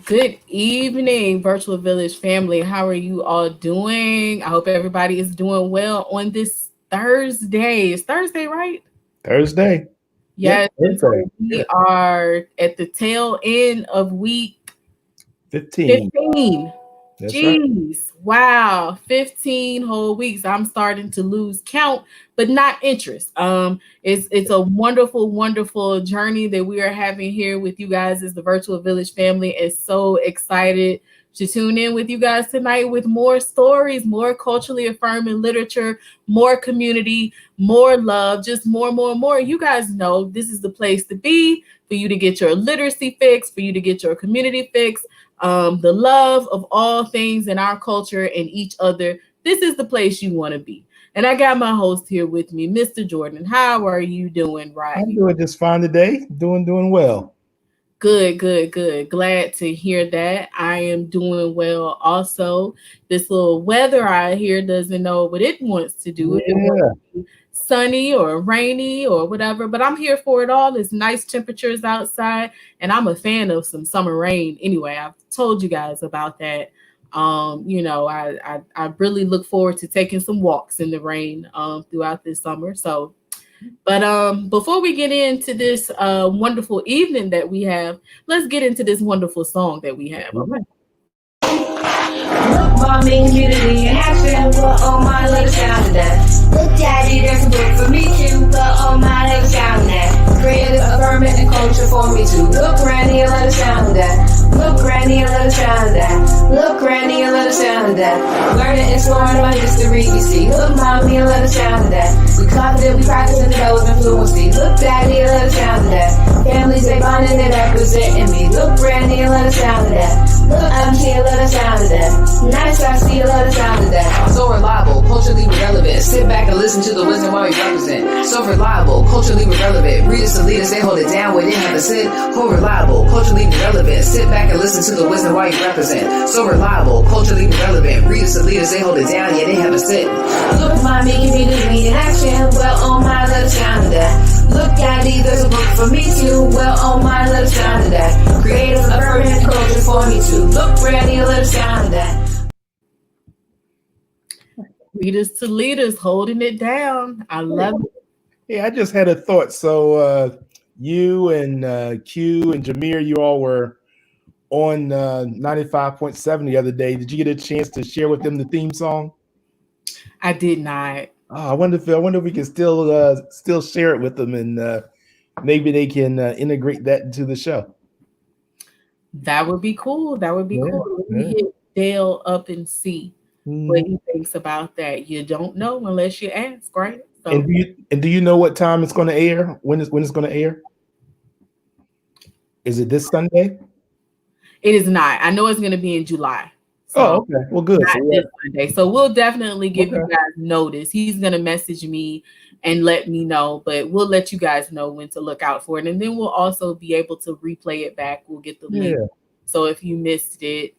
Good evening, Virtual Village family. How are you all doing? I hope everybody is doing well on this Thursday. It's Thursday, right? Thursday. Yep, Yes. And Thursday. so we Yeah. are at the tail end of week 15. 15. That's right. Jeez. Wow. 15 whole weeks. I'm starting to lose count, but not interest. It's a wonderful, wonderful journey that we are having here with you guys as the Virtual Village family. Is so excited to tune in with you guys tonight with more stories, more culturally affirming literature, more community, more love, just more, more, more. You guys know this is the place to be for you to get your literacy fix, for you to get your community fix, the love of all things in our culture and each other. This is the place you want to be. And I got my host here with me, Mr. Jordan. How are you doing, I'm Rodney? doing just fine today. Doing well. Good, good, good. Glad to hear that. I am doing well also. This little weather out here doesn't know what it wants to do. If it wants Yeah. to be sunny or rainy or whatever, but I'm here for it all. It's nice temperatures outside, and I'm a fan of some summer rain. Anyway, I've told you guys about that. I really look forward to taking some walks in the rain throughout this summer. So but before we get into this wonderful evening that we have, let's get into this wonderful song that we have. Okay. Look, mommy, community in action. But oh my, let us down to that. Look, daddy, there's a book for me too. But oh my, let us down to that. Creative, affirming, and culture for me too. Look, granny, and let us down to that. Look, granny, and let us down to that. Look, granny, and let us down to that. Learning, exploring about history, we see. Look, mommy, and let us down to that. We confident, we practice, and develop fluency. Look, daddy, and let us down to that. Families, they bonding, they representing me. Look, granny, and let us down to that. Look, I'm here, let us down to that. Nice, I see, let us down to that. So reliable, culturally relevant. Sit back and listen to the wisdom while we represent. So reliable, culturally relevant. Readers to leaders, they hold it down where they have to sit. So reliable, culturally relevant. Sit back and listen to the wisdom while you represent. So reliable, culturally relevant. Readers to leaders, they hold it down, yeah, they have to sit. Look, mommy, community in action. Well, oh my, let us down to that. Look, daddy, there's a book for me too. Well, oh my, let us down to that. Creative, affirming, culture for me too. Look, granny, let us down to that. Leaders to leaders, holding it down. I love it. Hey, I just had a thought. So you and Q and Jameer, you all were on 95.7 the other day. Did you get a chance to share with them the theme song? I did not. Oh, I wonder if we can still share it with them, and maybe they can integrate that into the show. That would be cool. That would be Yeah, cool. Let me yeah. hit Dale up and see what Mhm. he thinks about that. You don't know unless you ask, right? And So do you know what time it's going to air? When it's going to air? Is it this Sunday? it is not. I know it's going to be in July. Oh, So okay. Well, good. not So this Sunday. So we'll definitely give you okay. guys notice. He's gonna message me and let me know, but we'll let you guys know when to look out for it. And then we'll also be able to replay it back. We'll get the link. Yeah. So if you missed it,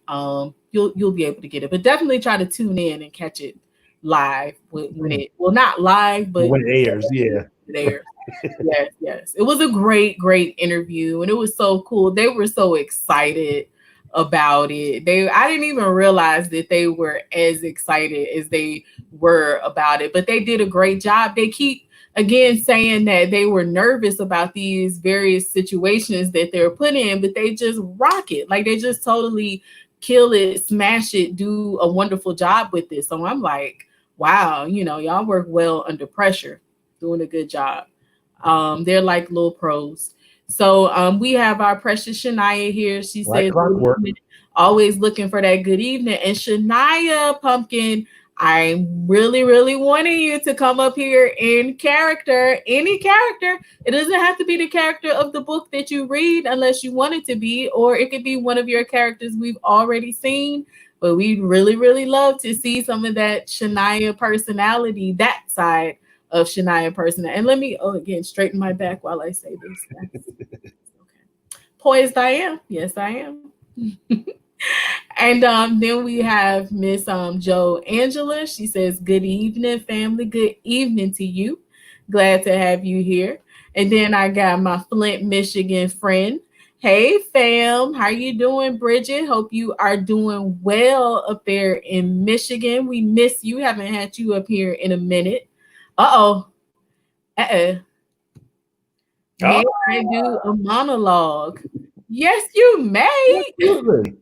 you'll be able to get it. But definitely try to tune in and catch it live when it not live, but When it airs, yeah. there. Yes, yes. It was a great, great interview, and it was so cool. They were so excited about it. I didn't even realize that they were as excited as they were about it, but they did a great job. They keep again saying that they were nervous about these various situations that they're put in, but they just rock it. Like they just totally kill it, smash it, do a wonderful job with this. So I'm like, wow, y'all work well under pressure, doing a good job. They're like little pros. So we have our precious Shania here. She Like says, "Good clockwork. evening." Always looking for that good evening. And Shania Pumpkin, I'm really, really wanting you to come up here in character, any character. It doesn't have to be the character of the book that you read unless you want it to be, or it could be one of your characters we've already seen. But we'd really, really love to see some of that Shania personality, that side of Shania person. And let me again straighten my back while I say this. Okay. Poised I am. Yes, I am. And then we have Miss Joe Angela. She says, "Good evening, family. Good evening to you. Glad to have you here." And then I got my Flint, Michigan friend. Hey fam, how you doing, Bridget? Hope you are doing well up there in Michigan. We miss you. Haven't had you up here in a minute. Uh-oh. Uh-oh. May I do a monologue? Yes, you may. Absolutely.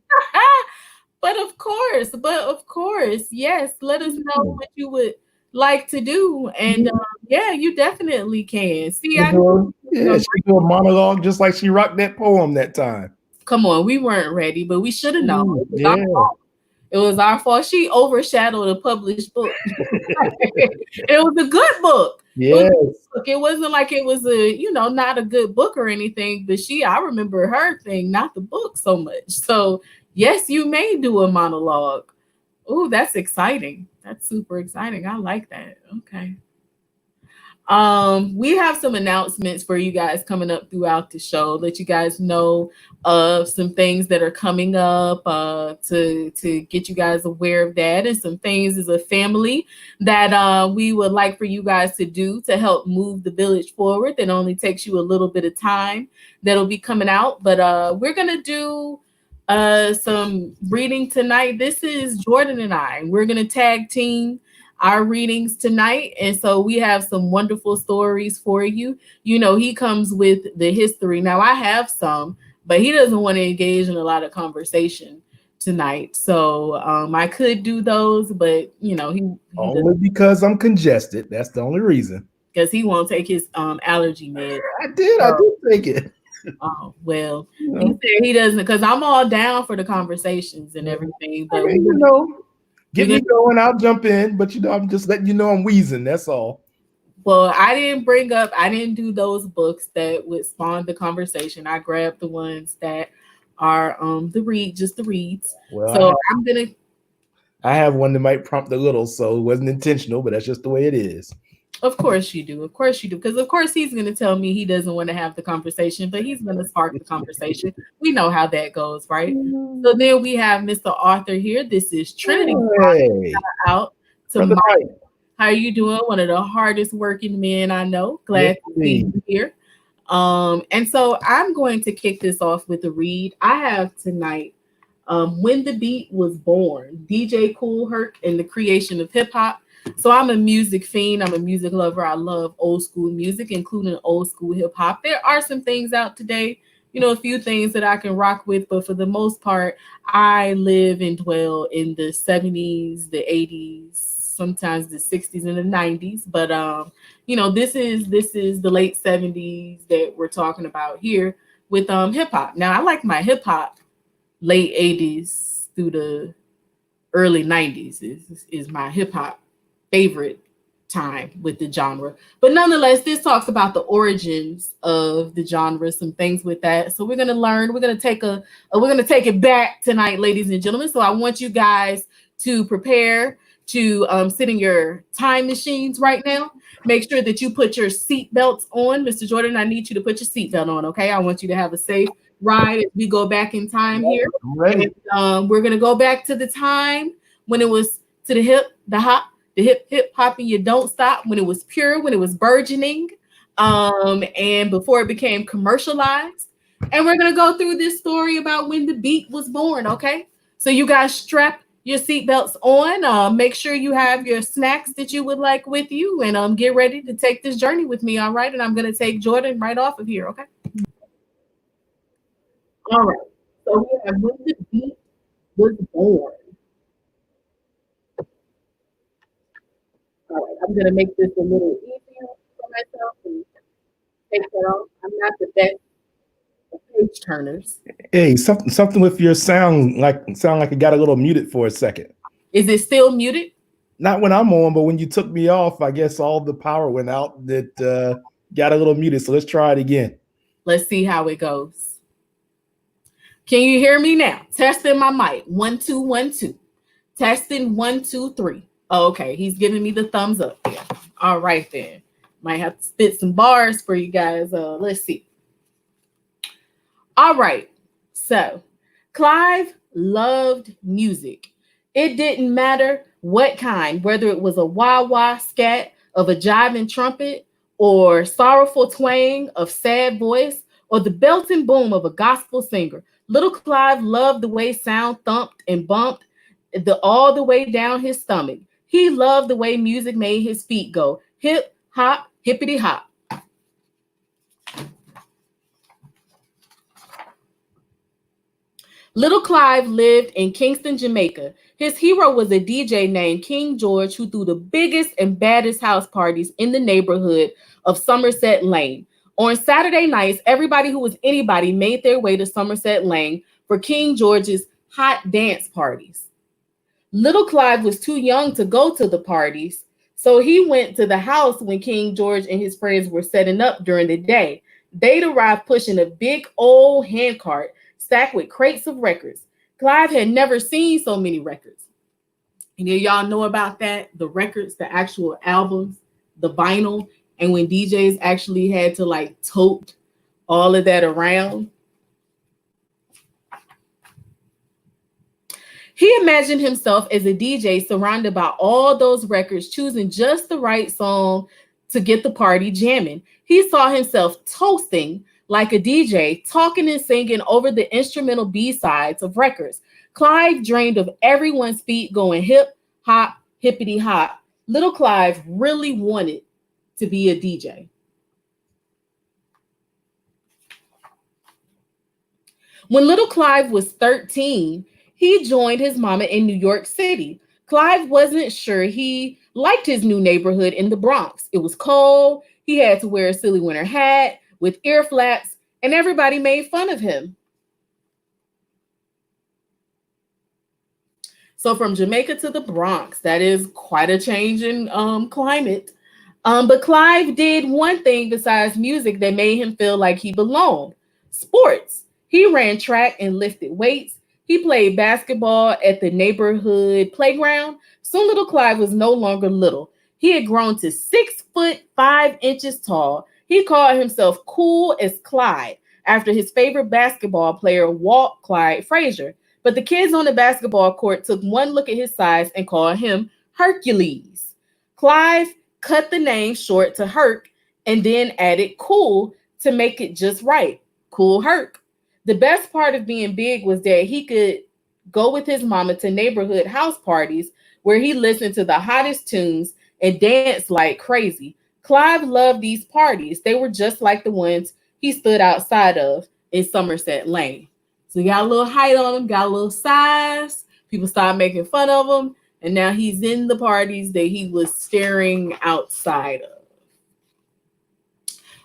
But of course, yes. Let us know what you would like to do, and yeah, you definitely can. See, I know. She do a monologue just like she rocked that poem that time. Come on, we weren't ready, but we should have known. Yeah. It was our fault. She overshadowed a published book. It was a good book. Yes. It wasn't like it was not a good book or anything, but I remember her thing, not the book so much. So yes, you may do a monologue. Oh, that's exciting. That's super exciting. I like that. Okay. We have some announcements for you guys coming up throughout the show. Let you guys know of some things that are coming up to get you guys aware of that, and some things as a family that we would like for you guys to do to help move the village forward. That only takes you a little bit of time. That'll be coming out, but we're gonna do some reading tonight. This is Jordan and I. We're gonna tag team our readings tonight, and so we have some wonderful stories for you. He comes with the history. Now I have some, but he doesn't want to engage in a lot of conversation tonight, so I could do those, but he only because I'm congested. That's the only reason. Because he won't take his allergy med. I did take it. Oh well, he said he doesn't, because I'm all down for the conversations and everything, but get me going, I'll jump in, but I'm just letting you know I'm wheezing, that's all. Well, I didn't do those books that would spawn the conversation. I grabbed the ones that are the reads. Well, so I have one that might prompt a little, so it wasn't intentional, but that's just the way it is. Of course you do. Because of course he's going to tell me he doesn't want to have the conversation, but he's going to spark the conversation. We know how that goes, right? So then we have Mr. Arthur here. This is Trinity. Hey. Out to Mike. How are you doing? One of the hardest working men I know. Glad to see you here. And so I'm going to kick this off with a read. I have tonight When the Beat Was Born, DJ Kool Herc and the Creation of Hip Hop. So I'm a music fiend. I'm a music lover. I love old school music, including old school hip hop. There are some things out today, a few things that I can rock with, but for the most part, I live and dwell in the 70s, the 80s, sometimes the 60s and the 90s. But this is the late 70s that we're talking about here with hip hop. Now I like my hip hop late 80s through the early 90s is my hip hop favorite time with the genre. But nonetheless, this talks about the origins of the genre, some things with that. So we're going to learn, we're going to take it back tonight, ladies and gentlemen. So I want you guys to prepare to sit in your time machines right now. Make sure that you put your seat belts on. Mr. Jordan, I need you to put your seat belt on, okay? I want you to have a safe ride as we go back in time here. And, we're going to go back to the time when it was to the hip, the hop, the hip hop, and you don't stop, when it was pure, when it was burgeoning, and before it became commercialized. And we're going to go through this story about when the beat was born, okay? So you guys strap your seatbelts on. Make sure you have your snacks that you would like with you, and get ready to take this journey with me, all right? And I'm going to take Jordan right off of here, okay? All right. So we have when the beat was born. All right, I'm going to make this a little easier for myself and take that off. I'm not the best of page turners. Hey, something with your sound like it got a little muted for a second. Is it still muted? Not when I'm on, but when you took me off, I guess all the power went out. That got a little muted. So let's try it again. Let's see how it goes. Can you hear me now? Testing my mic. 1 2 1 2. Testing 1 2 3. Oh, okay, he's giving me the thumbs up there. All right, then. Might have to spit some bars for you guys. Let's see. All right. So, Clive loved music. It didn't matter what kind, whether it was a wah-wah scat of a jiving trumpet or sorrowful twang of sad voice, or the belt and boom of a gospel singer. Little Clive loved the way sound thumped and bumped all the way down his stomach. He loved the way music made his feet go. Hip, hop, hippity hop. Little Clive lived in Kingston, Jamaica. His hero was a DJ named King George who threw the biggest and baddest house parties in the neighborhood of Somerset Lane. On Saturday nights, everybody who was anybody made their way to Somerset Lane for King George's hot dance parties. Little Clive was too young to go to the parties, so he went to the house when King George and his friends were setting up during the day. They'd arrived pushing a big old handcart stacked with crates of records. Clive had never seen so many records. And y'all know about that, the records, the actual albums, the vinyl, and when DJs actually had to like tote all of that around. He imagined himself as a DJ surrounded by all those records, choosing just the right song to get the party jamming. He saw himself toasting like a DJ, talking and singing over the instrumental B-sides of records. Clive dreamed of everyone's feet going hip, hop, hippity hop. Little Clive really wanted to be a DJ. When little Clive was 13, he joined his mama in New York City. Clive wasn't sure he liked his new neighborhood in the Bronx. It was cold. He had to wear a silly winter hat with ear flaps, and everybody made fun of him. So from Jamaica to the Bronx, that is quite a change in climate. But Clive did one thing besides music that made him feel like he belonged: sports. He ran track and lifted weights. He played basketball at the neighborhood playground. Soon little Clive was no longer little. He had grown to 6'5" tall. He called himself Kool as Clyde, after his favorite basketball player, Walt Clyde Frazier. But the kids on the basketball court took one look at his size and called him Hercules. Clive cut the name short to Herc and then added Kool to make it just right. Kool Herc. The best part of being big was that he could go with his mama to neighborhood house parties where he listened to the hottest tunes and danced like crazy. Clive loved these parties. They were just like the ones he stood outside of in Somerset Lane. So he got a little height on him, got a little size. People started making fun of him. And now he's in the parties that he was staring outside of.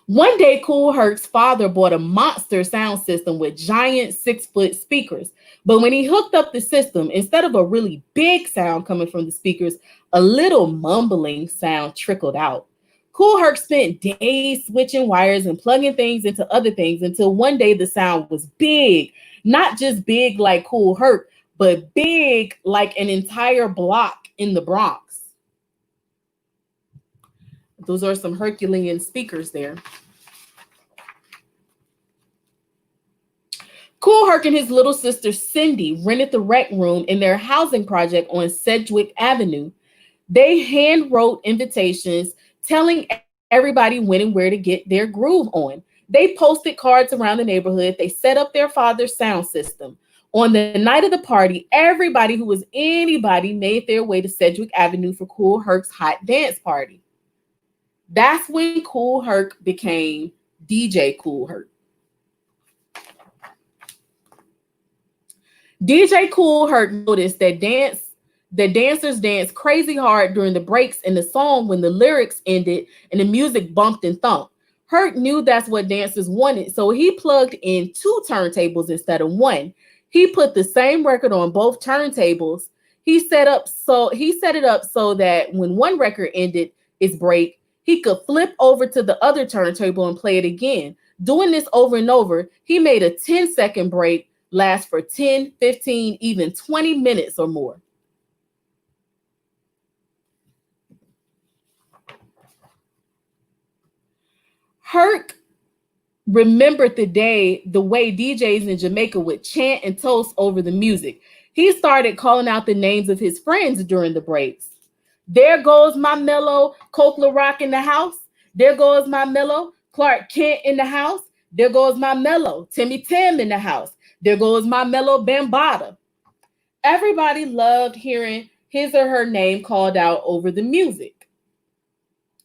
One day, Kool Herc's father bought a monster sound system with giant 6-foot speakers. But when he hooked up the system, instead of a really big sound coming from the speakers, a little mumbling sound trickled out. Kool Herc spent days switching wires and plugging things into other things until one day the sound was big. Not just big like Kool Herc, but big like an entire block in the Bronx. Those are some Herculean speakers there. Kool Herc and his little sister Cindy rented the rec room in their housing project on Sedgwick Avenue. They hand wrote invitations telling everybody when and where to get their groove on. They posted cards around the neighborhood. They set up their father's sound system. On the night of the party, everybody who was anybody made their way to Sedgwick Avenue for Kool Herc's hot dance party. That's when Kool Herc became DJ Kool Herc. DJ Kool Herc noticed that dancers danced crazy hard during the breaks in the song when the lyrics ended and the music bumped and thumped. Herc knew that's what dancers wanted, so he plugged in 2 turntables instead of 1. He put the same record on both turntables. He set it up so that when one record ended its break, he could flip over to the other turntable and play it again. Doing this over and over, he made a 10-second break last for 10, 15, even 20 minutes or more. Herc remembered the way DJs in Jamaica would chant and toast over the music. He started calling out the names of his friends during the breaks. There goes my mellow, Coke Rock in the house. There goes my mellow, Clark Kent in the house. There goes my mellow, Timmy Tim in the house. There goes my mellow Bambada. Everybody loved hearing his or her name called out over the music.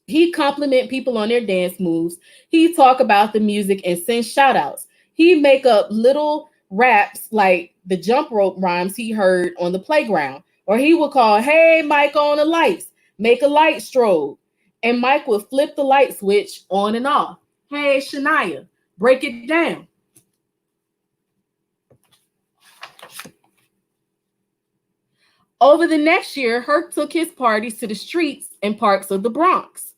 He compliment people on their dance moves. He talk about the music and send shout outs. He make up little raps like the jump rope rhymes he heard on the playground. Or he would call, hey, Mike, on the lights, make a light strobe. And Mike would flip the light switch on and off. Hey, Shania, break it down. Over the next year, Herc took his parties to the streets and parks of the Bronx.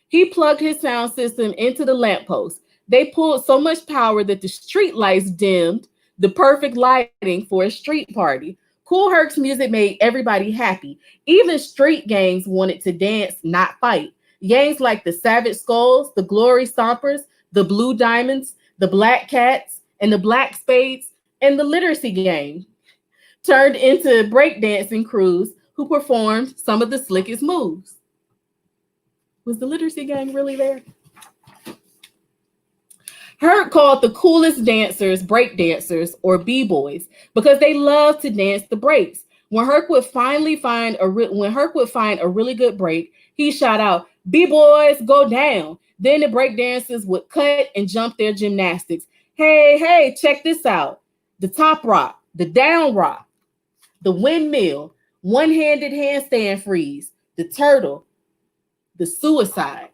He plugged his sound system into the lamppost. They pulled so much power that the street lights dimmed, the perfect lighting for a street party. Kool Herc's music made everybody happy. Even street gangs wanted to dance, not fight. Gangs like the Savage Skulls, the Glory Stompers, the Blue Diamonds, the Black Cats, and the Black Spades, and the Literacy Gang turned into breakdancing crews who performed some of the slickest moves. Was the Literacy Gang really there? Herc called the coolest dancers breakdancers or b-boys because they loved to dance the breaks. When Herc would find a really good break, he shout out, "B-boys, go down." Then the breakdancers would cut and jump their gymnastics. Hey, check this out. The top rock, the down rock, the windmill, one-handed handstand freeze, the turtle, the suicide.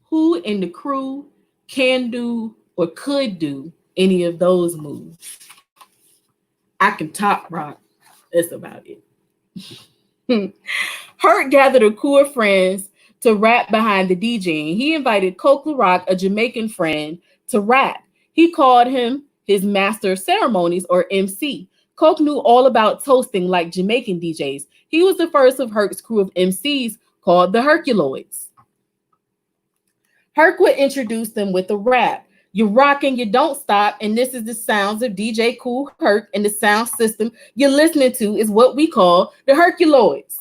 Who in the crew can do or could do any of those moves? I can top rock. That's about it. Herc gathered a crew of friends to rap behind the DJ. He invited Kool Herc, a Jamaican friend, to rap. He called him his master of ceremonies or MC. Coke knew all about toasting like Jamaican DJs. He was the first of Herc's crew of MCs called the Herculoids. Herc would introduce them with a rap. You rock and you don't stop, and this is the sounds of DJ Kool Herc, and the sound system you're listening to is what we call the Herculoids.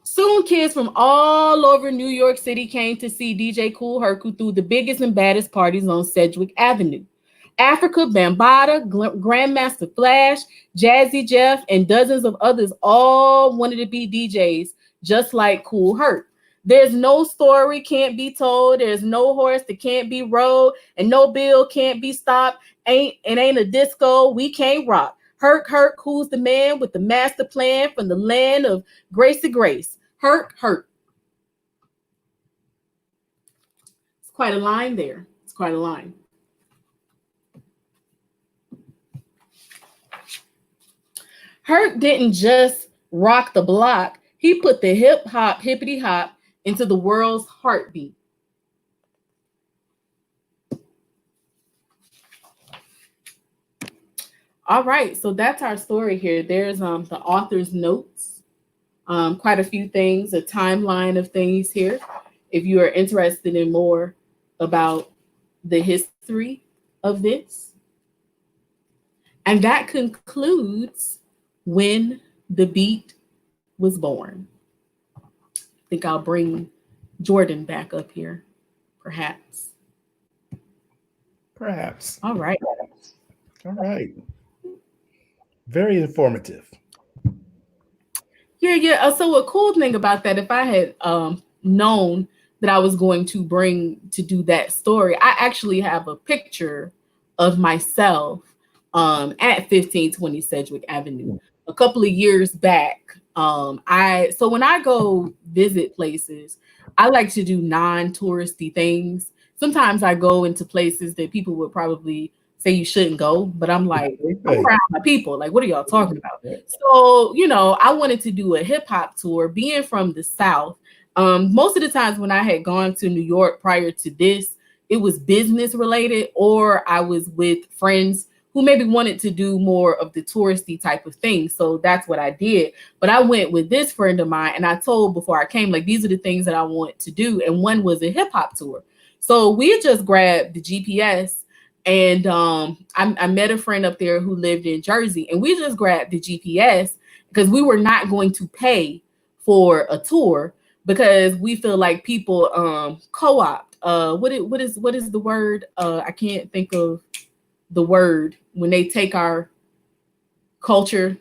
Soon, kids from all over New York City came to see DJ Kool Herc, who threw the biggest and baddest parties on Sedgwick Avenue. Africa Bambaataa, Grandmaster Flash, Jazzy Jeff, and dozens of others all wanted to be DJs just like Kool Herc. There's no story can't be told. There's no horse that can't be rode, and no bill can't be stopped. Ain't a disco we can't rock. Herc, who's the man with the master plan from the land of grace to grace? Herc. It's quite a line there. It's quite a line. Herc didn't just rock the block. He put the hip hop, hippity hop into the world's heartbeat. All right, so that's our story here. There's the author's notes, quite a few things, a timeline of things here. If you are interested in more about the history of this. And that concludes When the Beat Was Born. I think I'll bring Jordan back up here, perhaps. Perhaps. All right. All right. Very informative. Yeah. So a cool thing about that, if I had known that I was going to do that story, I actually have a picture of myself at 1520 Sedgwick Avenue a couple of years back. So when I go visit places, I like to do non-touristy things. Sometimes I go into places that people would probably say you shouldn't go, but I'm like, I'm around my people. Like, what are y'all talking about? So, I wanted to do a hip hop tour. Being from the South, most of the times when I had gone to New York prior to this, it was business related, or I was with friends who maybe wanted to do more of the touristy type of thing. So that's what I did. But I went with this friend of mine, and I told before I came, like, these are the things that I want to do. And one was a hip hop tour. So we had just grabbed the GPS And I met a friend up there who lived in Jersey, and we just grabbed the GPS because we were not going to pay for a tour because we feel like people co-opt. What is the word? I can't think of the word when they take our culture,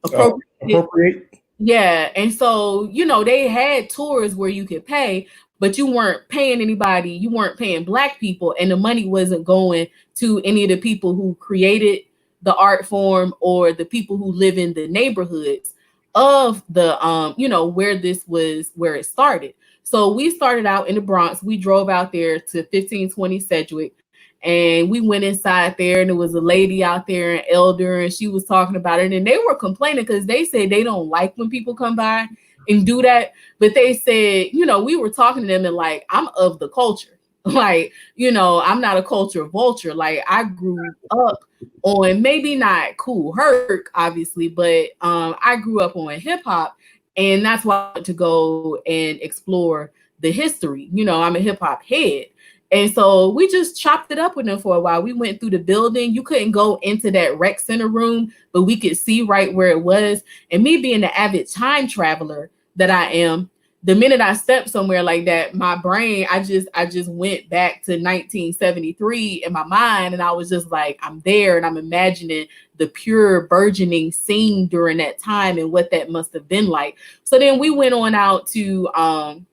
Appropriate. yeah. And so, they had tours where you could pay, but you weren't paying anybody. You weren't paying Black people, and the money wasn't going to any of the people who created the art form or the people who live in the neighborhoods of the, where it started. So we started out in the Bronx. We drove out there to 1520 Sedgwick, and we went inside there, and there was a lady out there, an elder, and she was talking about it. And they were complaining because they said they don't like when people come by and do that. But they said, we were talking to them and like, I'm of the culture. Like, I'm not a culture vulture. Like, I grew up on maybe not Kool Herc, obviously, but I grew up on hip hop. And that's why I want to go and explore the history. I'm a hip hop head. And so we just chopped it up with them for a while. We went through the building. You couldn't go into that rec center room, but we could see right where it was. And me being the avid time traveler that I am, the minute I stepped somewhere like that, my brain, I just went back to 1973 in my mind. And I was just like, I'm there, and I'm imagining the pure burgeoning scene during that time and what that must have been like. So then we went on out to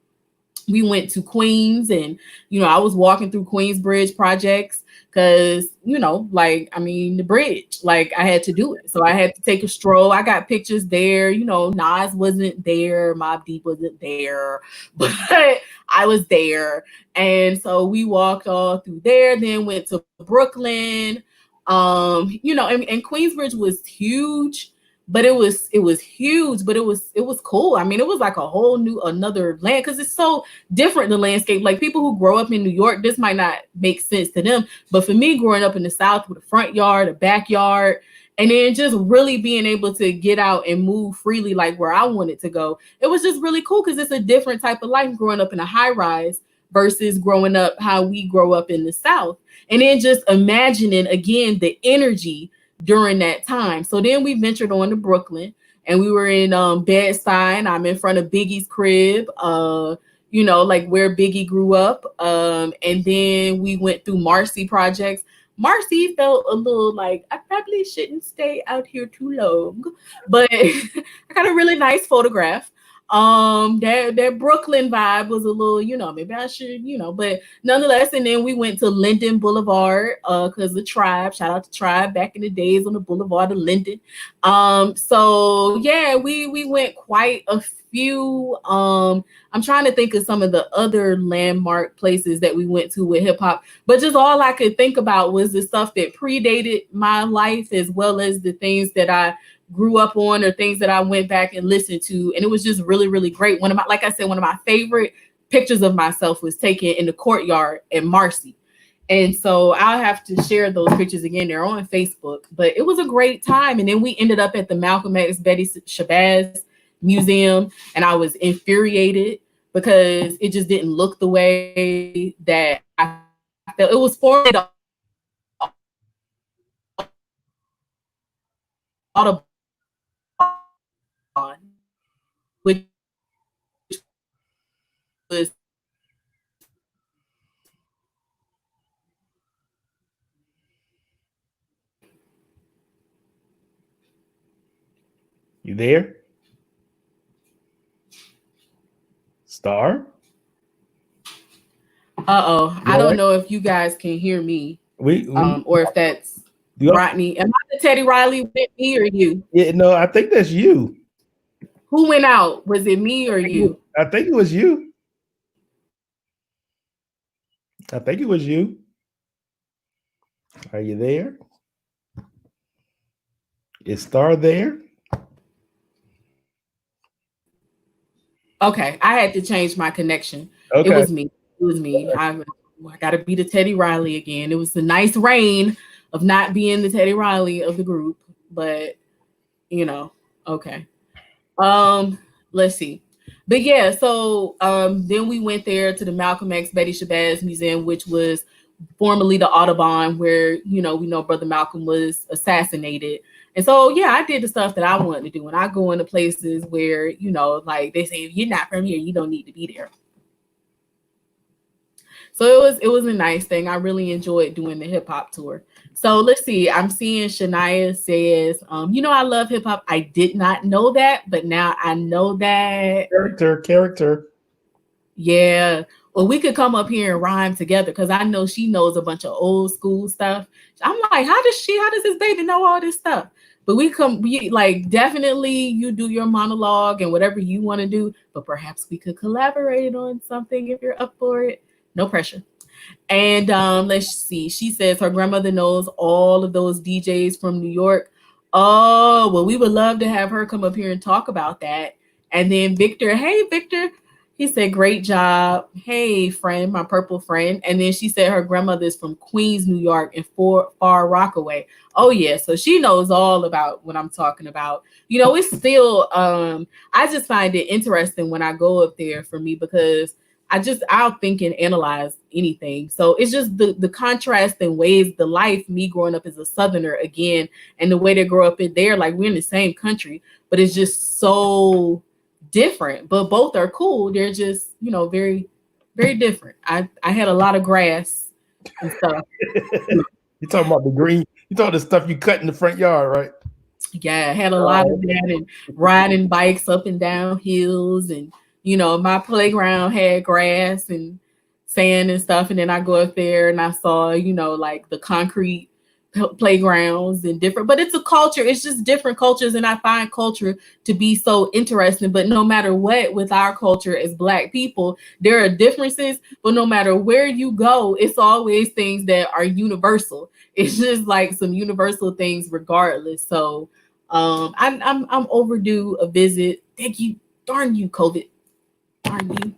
we went to Queens, and I was walking through Queensbridge projects because the bridge, like, I had to do it, so I had to take a stroll. I got pictures there. Nas wasn't there, Mobb Deep wasn't there, but I was there. And so we walked all through there, then went to Brooklyn. And Queensbridge was huge, but it was huge, but it was cool. I mean, it was like a whole new another land, because it's so different, the landscape. Like, people who grow up in New York, this might not make sense to them, but for me, growing up in the South with a front yard, a backyard, and then just really being able to get out and move freely, like where I wanted to go, it was just really cool, because it's a different type of life growing up in a high rise versus growing up how we grow up in the South. And then just imagining again the energy during that time. So then we ventured on to Brooklyn, and we were in Bed-Stuy. I'm in front of Biggie's crib, like where Biggie grew up. And then we went through Marcy projects. Marcy felt a little like, I probably shouldn't stay out here too long, but I got a really nice photograph. That Brooklyn vibe was a little, maybe I should, but nonetheless. And then we went to Linden Boulevard, because the Tribe, shout out to Tribe, back in the days on the Boulevard of Linden. So yeah, we went quite a few. I'm trying to think of some of the other landmark places that we went to with hip hop, but just all I could think about was the stuff that predated my life, as well as the things that I grew up on, or things that I went back and listened to. And it was just really, really great. One of my favorite pictures of myself was taken in the courtyard at Marcy. And so I'll have to share those pictures again. They're on Facebook, but it was a great time. And then we ended up at the Malcolm X Betty Shabazz Museum, and I was infuriated because it just didn't look the way that I felt. It was formed Audubon, which was You there? Star? I don't know if you guys can hear me, or if that's Rodney. Am I the Teddy Riley with me or you? Yeah, no, I think that's you. Who went out? Was it me or you? I think it was you. I think it was you. Are you there? Is Star there? Okay, I had to change my connection. Okay. It was me. I got to be the Teddy Riley again. It was a nice reign of not being the Teddy Riley of the group, but okay. Let's see. But yeah, so then we went there to the Malcolm X Betty Shabazz Museum, which was formerly the Audubon, where we know Brother Malcolm was assassinated. And so yeah, I did the stuff that I wanted to do, and I go into places where like they say, if you're not from here, you don't need to be there. So it was a nice thing. I really enjoyed doing the hip hop tour. So let's see. I'm seeing Shania says, I love hip hop. I did not know that, but now I know that. Character. Yeah. Well, we could come up here and rhyme together because I know she knows a bunch of old school stuff. I'm like, how does this baby know all this stuff? But we like, definitely you do your monologue and whatever you want to do, but perhaps we could collaborate on something if you're up for it. No pressure. And let's see. She says her grandmother knows all of those DJs from New York. Oh, well, we would love to have her come up here and talk about that. And then Victor, hey, Victor. He said, great job. Hey, friend, my purple friend. And then she said her grandmother is from Queens, New York, and Far Rockaway. Oh, yeah. So she knows all about what I'm talking about. It's still, I just find it interesting when I go up there for me because I'll think and analyze anything. So it's just the contrast and ways the life, me growing up as a Southerner again, and the way they grow up in there, like we're in the same country, but it's just so different. But both are cool. They're just, very, very different. I had a lot of grass and stuff. You're talking about the green, you talking the stuff you cut in the front yard, right? Yeah, I had a lot of that and riding bikes up and down hills, and my playground had grass and sand and stuff. And then I go up there and I saw, like the concrete playgrounds and different, but it's a culture. It's just different cultures. And I find culture to be so interesting. But no matter what, with our culture as Black people, there are differences, but no matter where you go, it's always things that are universal. It's just like some universal things regardless. So I'm overdue a visit. Thank you. Darn you, COVID. Darn you.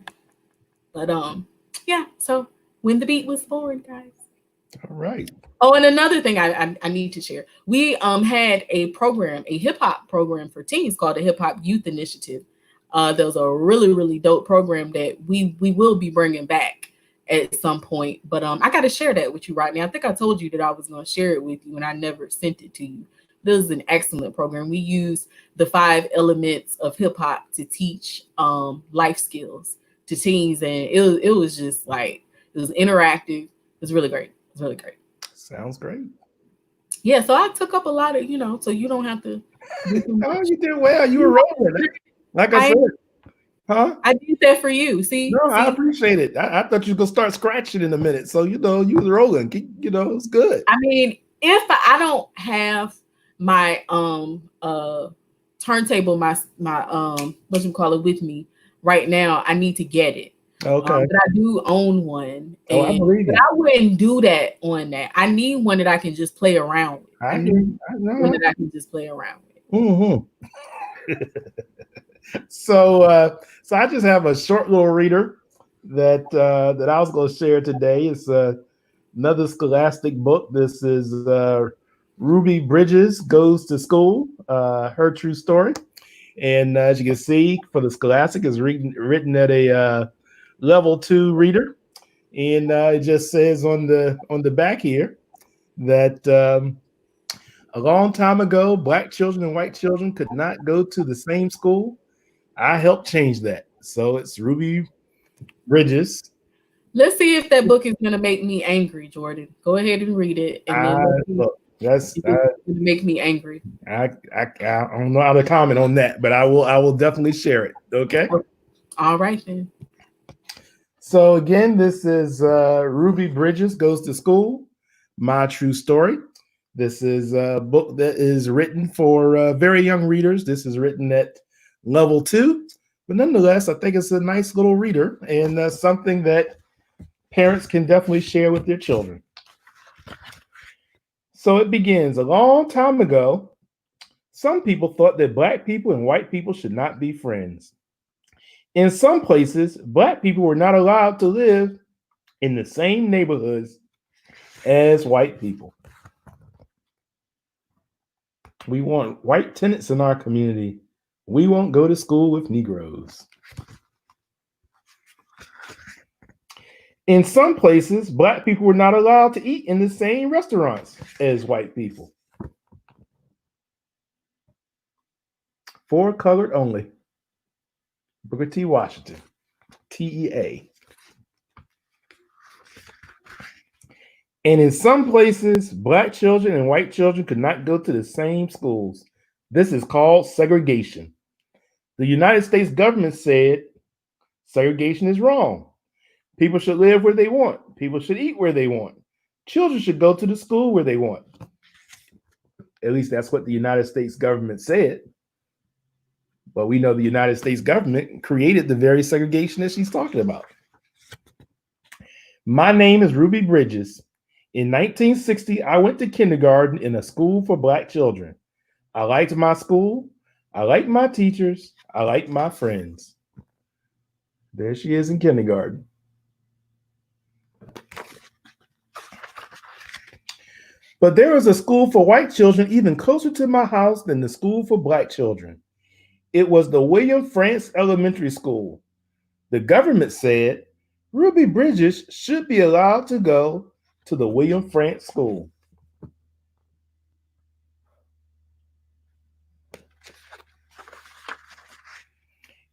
But yeah, so when the beat was born, guys. All right. Oh, and another thing I need to share. We had a program, a hip hop program for teens called the Hip Hop Youth Initiative. There was a really, really dope program that we will be bringing back at some point. But I got to share that with you right now. I think I told you that I was going to share it with you, and I never sent it to you. This is an excellent program. We use the 5 elements of hip hop to teach life skills to teens, and it was just like, it was interactive. It was really great. It's really great. Sounds great. Yeah, so I took up a lot of, so you don't have to. Oh, you did well. You were rolling. Like I said. Huh? I did that for you. See? No, I appreciate it. I thought you were going to start scratching in a minute. So, you was rolling. It's good. I mean, if I don't have my turntable, my what you call it, with me right now, I need to get it. Okay. But I do own one. Oh, I believe it. I wouldn't do that on that. I need one that I can just play around with. I know. One that I can just play around with. Mm-hmm. So I just have a short little reader that I was going to share today. It's another scholastic book. This is Ruby Bridges Goes to School, her true story. And as you can see, for the scholastic, is written at a level 2 reader, and it just says on the back here that a long time ago, Black children and white children could not go to the same school. I helped change that. So it's Ruby Bridges. Let's see if that book is going to make me angry, Jordan. Go ahead and read it, and then that's going to make me angry. I don't know how to comment on that, but I will definitely share it. Okay. All right then. So again, this is Ruby Bridges Goes to School, my true story. This is a book that is written for very young readers. This is written at level 2, but nonetheless, I think it's a nice little reader and something that parents can definitely share with their children. So it begins. A long time ago, some people thought that Black people and white people should not be friends. In some places, Black people were not allowed to live in the same neighborhoods as white people. We want white tenants in our community. We won't go to school with Negroes. In some places, black people were not allowed to eat in the same restaurants as white people. For colored only. Booker T. Washington, TEA. And in some places, black children and white children could not go to the same schools. This is called segregation. The United States government said segregation is wrong. People should live where they want. People should eat where they want. Children should go to the school where they want. At least that's what the United States government said. But we know the United States government created the very segregation that she's talking about. My name is Ruby Bridges. In 1960, I went to kindergarten in a school for black children. I liked my school. I liked my teachers. I liked my friends. There she is in kindergarten. But there was a school for white children even closer to my house than the school for black children. It was the William Frantz Elementary School. The government said Ruby Bridges should be allowed to go to the William Frantz School.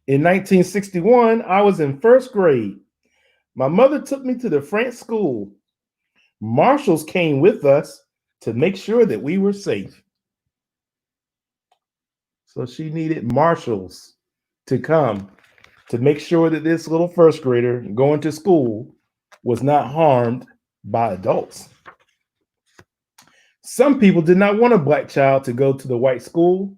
In 1961, I was in first grade. My mother took me to the Frantz School. Marshals came with us to make sure that we were safe. So she needed marshals to come to make sure that this little first grader going to school was not harmed by adults. Some people did not want a black child to go to the white school.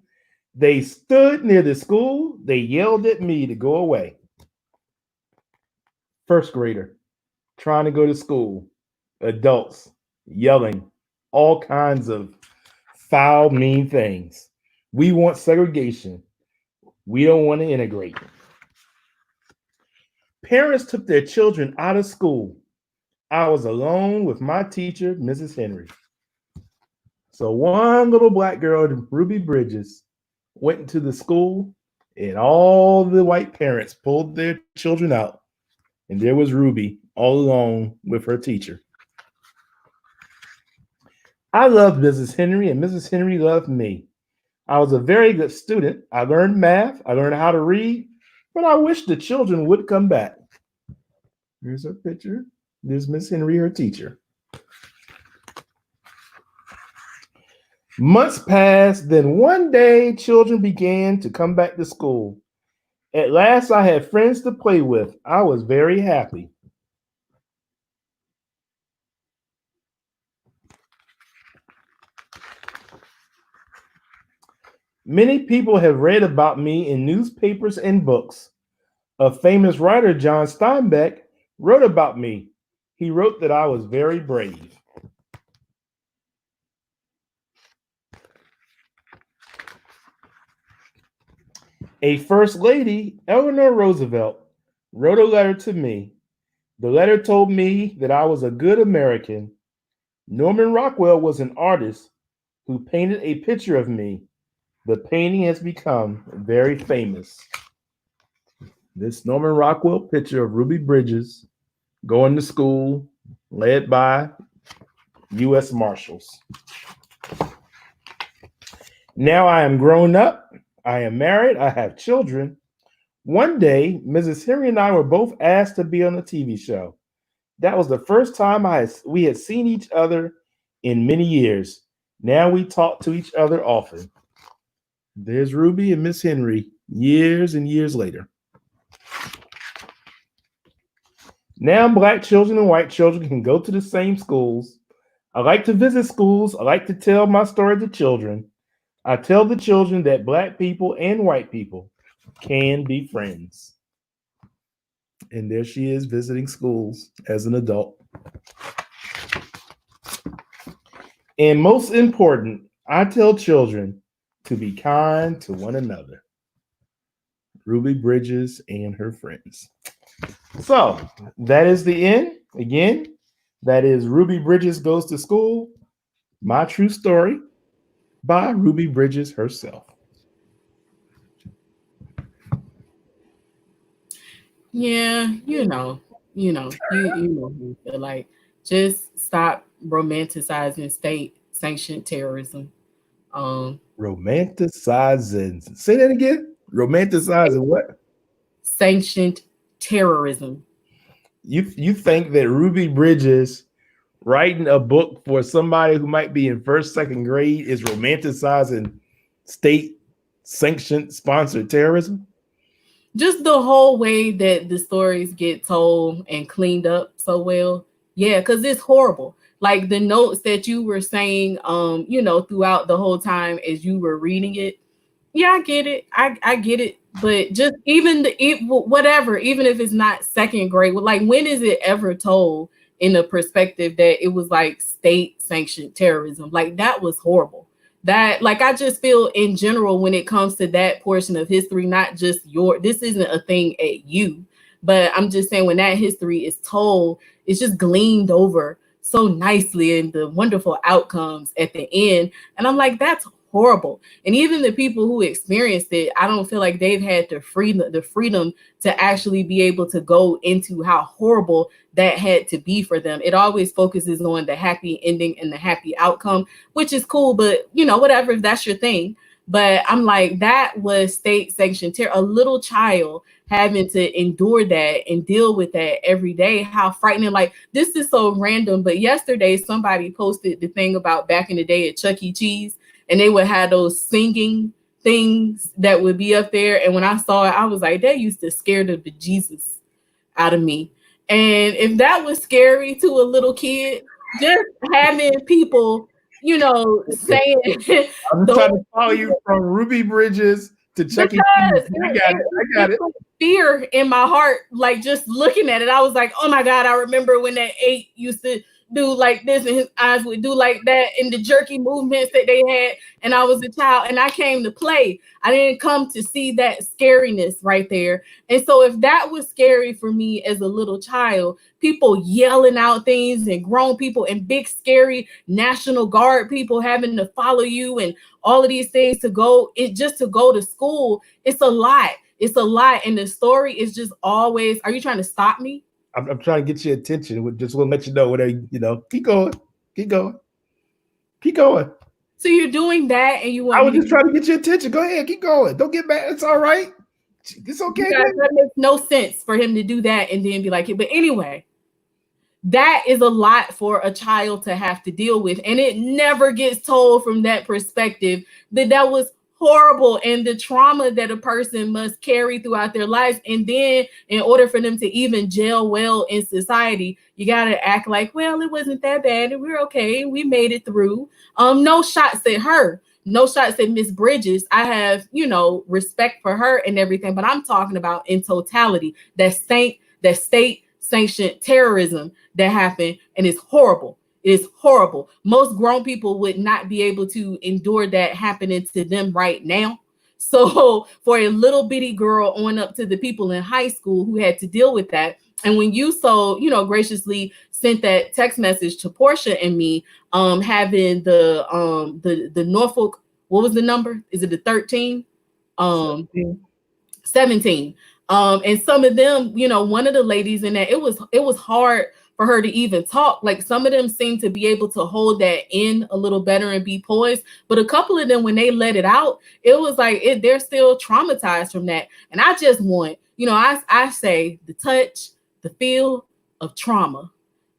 They stood near the school. They yelled at me to go away. First grader trying to go to school. Adults yelling all kinds of foul, mean things. We want segregation. We don't want to integrate. Parents took their children out of school. I was alone with my teacher, Mrs. Henry. So one little black girl, Ruby Bridges, went into the school, and all the white parents pulled their children out. And there was Ruby all alone with her teacher. I loved Mrs. Henry, and Mrs. Henry loved me. I was a very good student. I learned math. I learned how to read, but I wish the children would come back. Here's her picture. There's Miss Henry, her teacher. Months passed, then one day children began to come back to school. At last I had friends to play with. I was very happy. Many people have read about me in newspapers and books. A famous writer, John Steinbeck, wrote about me. He wrote that I was very brave. A first lady, Eleanor Roosevelt, wrote a letter to me. The letter told me that I was a good American. Norman Rockwell was an artist who painted a picture of me. The painting has become very famous. This Norman Rockwell picture of Ruby Bridges going to school, led by U.S. Marshals. Now I am grown up. I am married. I have children. One day, Mrs. Henry and I were both asked to be on a TV show. That was the first time we had seen each other in many years. Now we talk to each other often. There's Ruby and Miss Henry years and years later. Now black children and white children can go to the same schools. I like to visit schools. I like to tell my story to children. I tell the children that black people and white people can be friends. And there she is visiting schools as an adult. And most important, I tell children to be kind to one another. Ruby Bridges and her friends. So that is the end. Again, that is Ruby Bridges Goes to School, My True Story by Ruby Bridges herself. Yeah, you know, you know who you feel like. Just stop romanticizing state sanctioned terrorism. Um, Romanticizing. Say that again. Romanticizing what? Sanctioned terrorism. You think that Ruby Bridges writing a book for somebody who might be in first, second grade is romanticizing state sanctioned sponsored terrorism? Just the whole way that the stories get told and cleaned up so well. Yeah, because it's horrible. Like the notes that you were saying, throughout the whole time as you were reading it. Yeah, I get it. I get it. But just even whatever, even if it's not second grade, like when is it ever told in a perspective that it was like state sanctioned terrorism? Like that was horrible. That like I just feel in general when it comes to that portion of history, not just this isn't a thing at you, but I'm just saying when that history is told, it's just gleaned over so nicely and the wonderful outcomes at the end. And I'm like, that's horrible. And even the people who experienced it, I don't feel like they've had the freedom to actually be able to go into how horrible that had to be for them. It always focuses on the happy ending and the happy outcome, which is cool, but whatever, if that's your thing. But I'm like, that was state sanctioned terror. A little child having to endure that and deal with that every day. How frightening. Like, this is so random. But yesterday, somebody posted the thing about back in the day at Chuck E. Cheese, and they would have those singing things that would be up there. And when I saw it, I was like, they used to scare the bejesus out of me. And if that was scary to a little kid, just having people, saying I'm those trying to follow you from Ruby Bridges to Chuck E. Cheese. because I got it. I got it. put fear in my heart, like just looking at it. I was like, oh my God, I remember when that 8 used to do like this and his eyes would do like that and the jerky movements that they had. And I was a child and I came to play. I didn't come to see that scariness right there. And so if that was scary for me as a little child, people yelling out things and grown people and big scary National Guard people having to follow you and all of these things just to go to school, it's a lot. It's a lot. And the story is just always, are you trying to stop me? I'm trying to get your attention. We just want to let you know whatever, keep going. Keep going. Keep going. So you're doing that and you want I was me just trying to get your attention. Go ahead. Keep going. Don't get mad. It's all right. It's okay. That makes no sense for him to do that and then be like it. But anyway, that is a lot for a child to have to deal with. And it never gets told from that perspective that was horrible and the trauma that a person must carry throughout their lives. And then in order for them to even gel well in society, you got to act like, well, it wasn't that bad and we're okay. We made it through. No shots at her. No shots at Miss Bridges. I have, respect for her and everything, but I'm talking about in totality that state sanctioned terrorism that happened, and it's horrible. It's horrible. Most grown people would not be able to endure that happening to them right now. So for a little bitty girl on up to the people in high school who had to deal with that, and when you so graciously sent that text message to Portia and me, having the Norfolk, what was the number? Is it the 13? 17. And some of them, one of the ladies in that, it was hard for her to even talk. Like some of them seemed to be able to hold that in a little better and be poised. But a couple of them, when they let it out, it was like they're still traumatized from that. And I just want, I say the touch, the feel of trauma,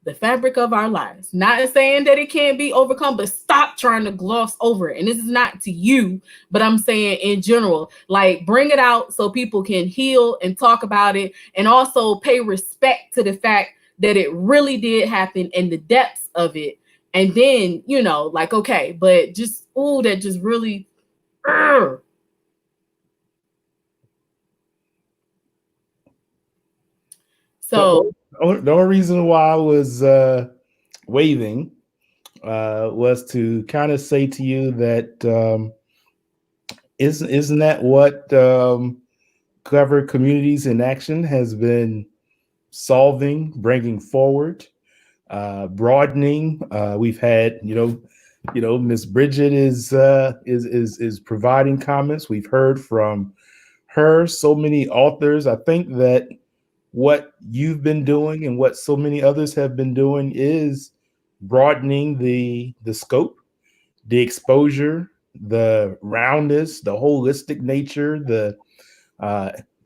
the fabric of our lives. Not saying that it can't be overcome, but stop trying to gloss over it. And this is not to you, but I'm saying in general, like bring it out so people can heal and talk about it, and also pay respect to the fact that it really did happen and the depths of it. And then, like, okay, but just, that just really, So the only reason why I was waving was to kind of say to you that isn't that what Clever Communities in Action has been solving, bringing forward, broadening. We've had, Miss Bridget is providing comments. We've heard from her, so many authors. I think that what you've been doing and what so many others have been doing is broadening the scope, the exposure, the roundness, the holistic nature, the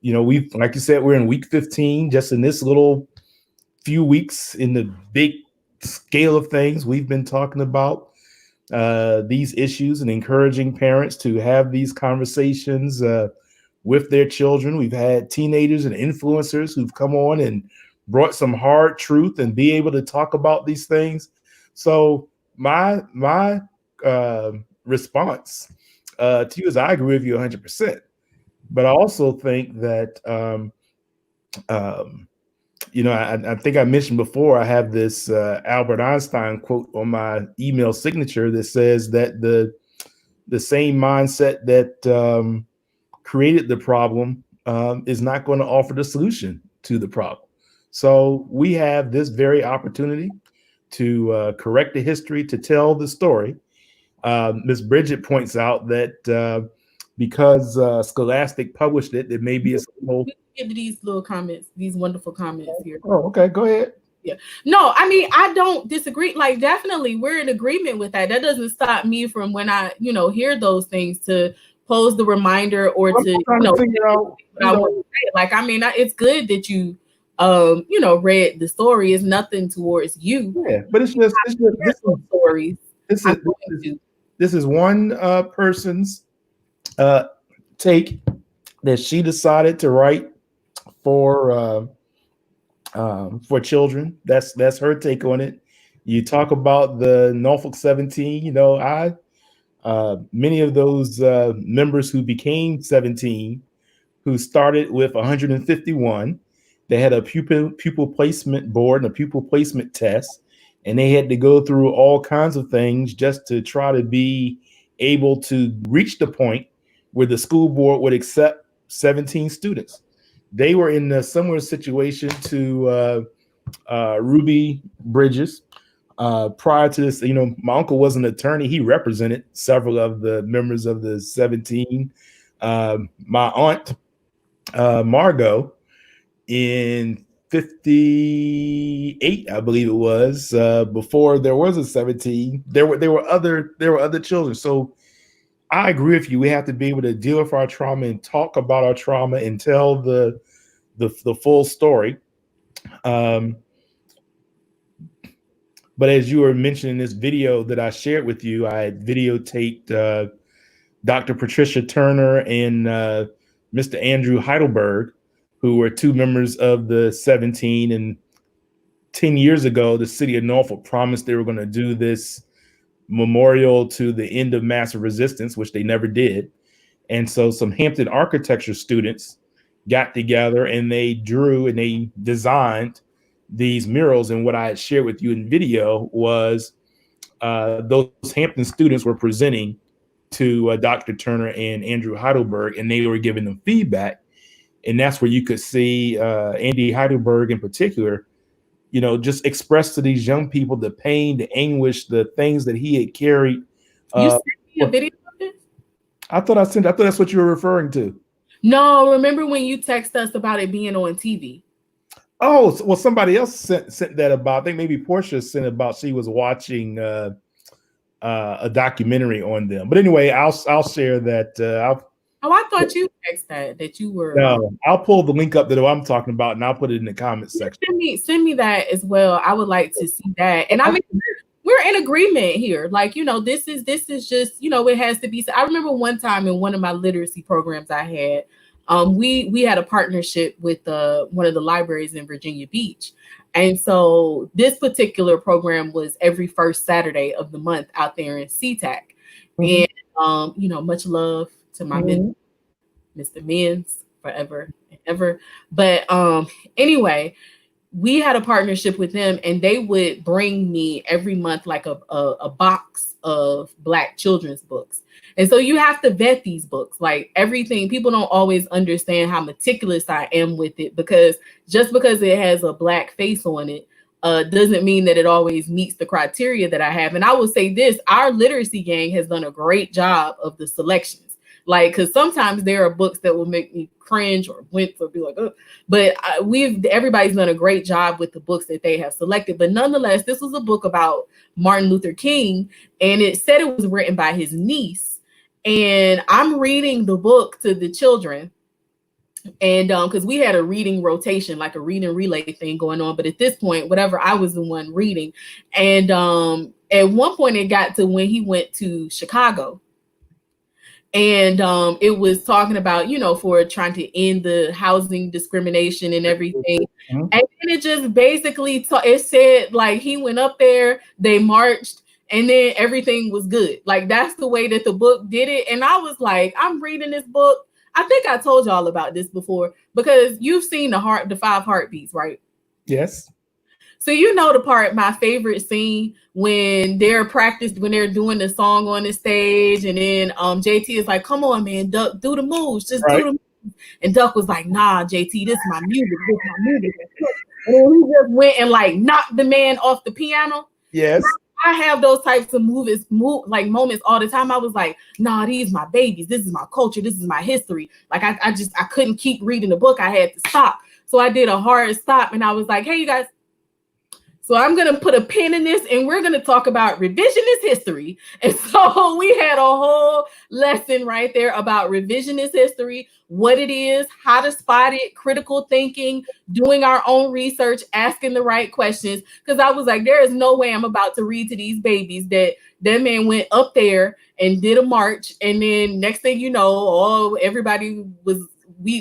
we've, like you said, we're in week 15, just in this little few weeks in the big scale of things. We've been talking about these issues and encouraging parents to have these conversations with their children. We've had teenagers and influencers who've come on and brought some hard truth and be able to talk about these things. So my response to you is I agree with you 100%. But I also think that I think I mentioned before, I have this Albert Einstein quote on my email signature that says that the same mindset that created the problem is not going to offer the solution to the problem. So we have this very opportunity to correct the history, to tell the story. Ms. Bridget points out that because Scholastic published it, there may be a little. Get these little comments, these wonderful comments here. Oh, okay, go ahead. Yeah. No, I mean, I don't disagree. Like, definitely, we're in agreement with that. That doesn't stop me from when I, hear those things to pose the reminder or to, figure out what I want to say. Like, I mean, it's good that you, read the story. It's nothing towards you. Yeah, but it's just stories. This is one person's take that she decided to write for children. That's her take on it. You talk about the Norfolk 17. Many of those members who became 17, who started with 151, they had a pupil placement board and a pupil placement test, and they had to go through all kinds of things just to try to be able to reach the point where the school board would accept 17 students. They were in a similar situation to Ruby Bridges. Prior to this, my uncle was an attorney. He represented several of the members of the 17. My aunt, Margot, in 58, I believe it was, before there was a 17, there were other children. So I agree with you. We have to be able to deal with our trauma and talk about our trauma and tell the full story. But as you were mentioning this video that I shared with you, I had videotaped Dr. Patricia Turner and Mr. Andrew Heidelberg, who were two members of the 17. And 10 years ago, the city of Norfolk promised they were going to do this memorial to the end of massive resistance, which they never did. And so some Hampton architecture students got together and they drew and they designed these murals. And what I had shared with you in video was those Hampton students were presenting to Dr. Turner and Andrew Heidelberg, and they were giving them feedback. And that's where you could see Andy Heidelberg in particular, just express to these young people the pain, the anguish, the things that he had carried. You sent me a video of this? I thought that's what you were referring to. No, remember when you text us about it being on TV? Oh, well, somebody else sent that about. I think maybe Portia sent about she was watching a documentary on them. But anyway, I'll share that. I thought you texted that you were. No, I'll pull the link up that I'm talking about, and I'll put it in the comments section. Send me that as well. I would like to see that. And I mean, we're in agreement here. Like, this is just, it has to be. I remember one time in one of my literacy programs I had, we had a partnership with one of the libraries in Virginia Beach. And so this particular program was every first Saturday of the month out there in SeaTac. Mm-hmm. And, much love to my mentor, Mr. Menz, forever and ever. But anyway, we had a partnership with them, and they would bring me every month like a box of Black children's books. And so you have to vet these books, like everything. People don't always understand how meticulous I am with it, because just because it has a Black face on it doesn't mean that it always meets the criteria that I have. And I will say this, our literacy gang has done a great job of the selections. Like, because sometimes there are books that will make me cringe or wince or be like, oh. But everybody's done a great job with the books that they have selected. But nonetheless, this was a book about Martin Luther King, and it said it was written by his niece. And I'm reading the book to the children. And because we had a reading rotation, like a reading relay thing going on. But at this point, whatever, I was the one reading. And at one point it got to when he went to Chicago. And it was talking about, for trying to end the housing discrimination and everything. Mm-hmm. And then it just basically, it said like he went up there, they marched, and then everything was good. Like, that's the way that the book did it. And I was like, I'm reading this book. I think I told y'all about this before, because you've seen the 5 heartbeats, right? Yes. So the part, my favorite scene, when they're doing the song on the stage, and then JT is like, come on, man, Duck, do the moves, just do the moves. And Duck was like, nah, JT, this is my music, And then he just went and like knocked the man off the piano. Yes. I have those types of moments all the time. I was like, nah, these my babies. This is my culture. This is my history. Like, I couldn't keep reading the book. I had to stop. So I did a hard stop, and I was like, hey, you guys. So I'm going to put a pin in this, and we're going to talk about revisionist history. And so we had a whole lesson right there about revisionist history, what it is, how to spot it, critical thinking, doing our own research, asking the right questions. Because I was like, there is no way I'm about to read to these babies that man went up there and did a march. And then next thing you know, everybody was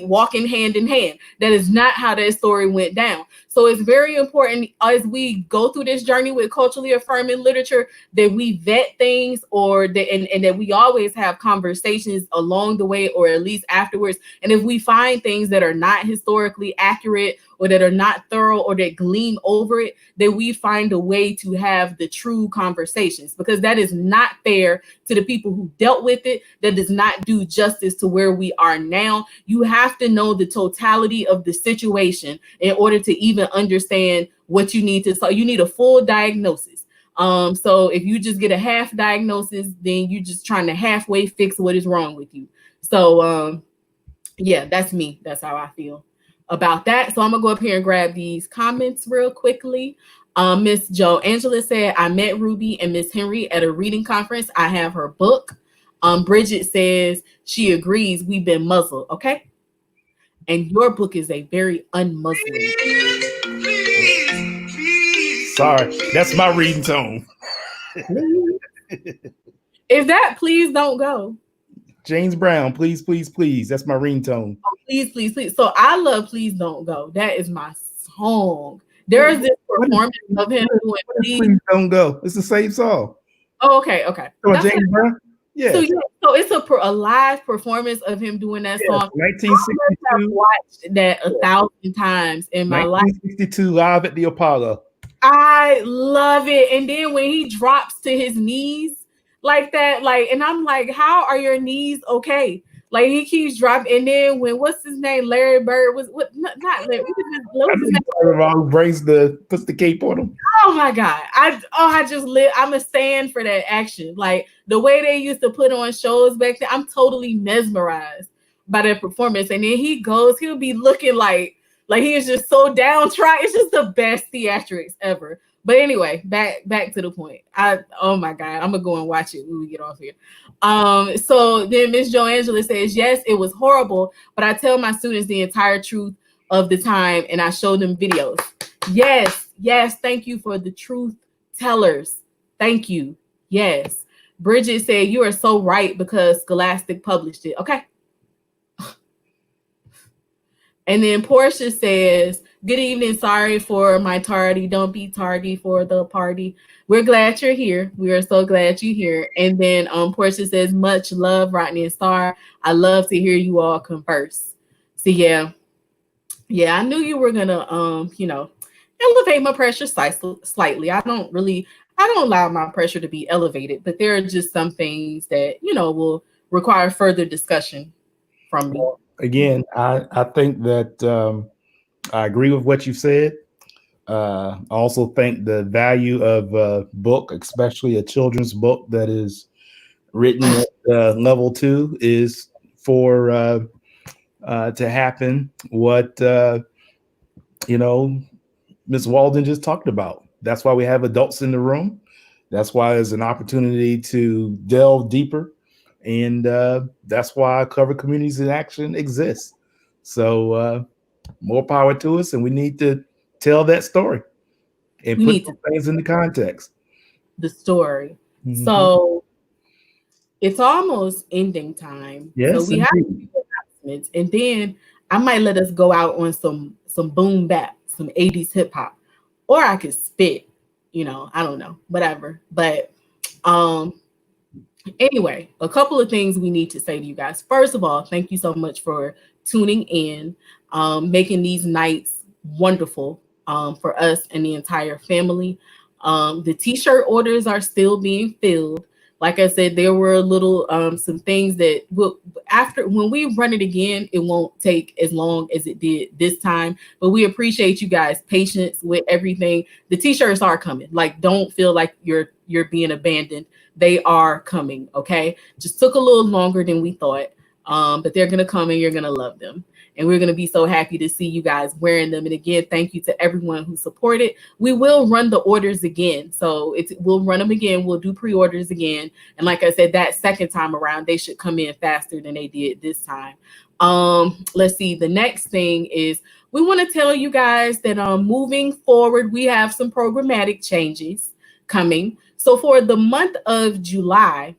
walking hand in hand. That is not how that story went down. So it's very important as we go through this journey with culturally affirming literature that we vet things, and that we always have conversations along the way, or at least afterwards. And if we find things that are not historically accurate, or that are not thorough, or that gleam over it, that we find a way to have the true conversations, because that is not fair to the people who dealt with it. That does not do justice to where we are now. You have to know the totality of the situation in order to even understand what you need to. So you need a full diagnosis. So if you just get a half diagnosis, then you're just trying to halfway fix what is wrong with you. So yeah, that's me. That's how I feel about that. So I'm gonna go up here and grab these comments real quickly. Miss Joe Angela said, I met Ruby and Miss Henry at a reading conference. I have her book. Bridget says she agrees we've been muzzled. Okay. And your book is a very unmuzzling. Sorry, that's my reading tone. Is that Please Don't Go? James Brown, please, please, please. That's my ringtone. Oh, please, please, please. So I love Please Don't Go. That is my song. There is this performance of him doing Please Don't Go. It's the same song. Oh, okay. So James Brown? Yeah. So it's a live performance of him doing that song. 1962. I've watched that 1,000 times in my life. 1962 live at the Apollo. I love it. And then when he drops to his knees like that, and I'm like, how are your knees okay? Like, he keeps dropping. And then when, what's his name? Larry Bird not Larry. Puts the cape on him. Oh my God. I'm a stand for that action. Like, the way they used to put on shows back then, I'm totally mesmerized by that performance. And then he'll be looking like he is just so downtrodden. It's just the best theatrics ever. But anyway, back to the point. Oh my God, I'm gonna go and watch it when we get off here. So then Miss Joe Angela says, yes, it was horrible, but I tell my students the entire truth of the time, and I show them videos. Yes, thank you for the truth tellers. Thank you. Yes. Bridget said, you are so right, because Scholastic published it. Okay. And then Portia says, good evening. Sorry for my tardy. Don't be tardy for the party. We're glad you're here. We are so glad you're here. And then Portia says, much love, Rodney and Star. I love to hear you all converse. So yeah, I knew you were gonna elevate my pressure slightly. I don't allow my pressure to be elevated, but there are just some things that will require further discussion from me. Again, I think that I agree with what you said. I also think the value of a book, especially a children's book that is written at level 2, is for to happen what you know Ms. Walden just talked about. That's why we have adults in the room. That's why there's an opportunity to delve deeper, and that's why Cover Communities in Action exists. So more power to us, and we need to tell that story and We put need to things into context. the story. Mhm. So it's almost ending time. So Yes, we have indeed. announcements, and then I might let us go out on some boom bap, some 80s hip hop. Or I could spit, I don't know, whatever. But um anyway, a couple of things we need to say to you guys. First of all, thank you so much for tuning in, making these nights wonderful for us and the entire family. The t-shirt orders are still being filled. Like I said, there were a little some things that will after when we run it again, it won't take as long as it did this time. But we appreciate you guys' patience with everything. The t-shirts are coming. Like, don't feel like you're being abandoned. They are coming. Okay, just took a little longer than we thought, but they're gonna come and you're gonna love them. And we're going to be so happy to see you guys wearing them. And again, thank you to everyone who supported. We will run the orders again. So we'll run them again. We'll do pre-orders again. And like I said, that second time around, they should come in faster than they did this time. Let's see. The next thing is we want to tell you guys that moving forward, we have some programmatic changes coming. So for the month of July,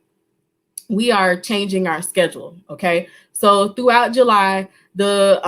we are changing our schedule. Okay. So throughout July, the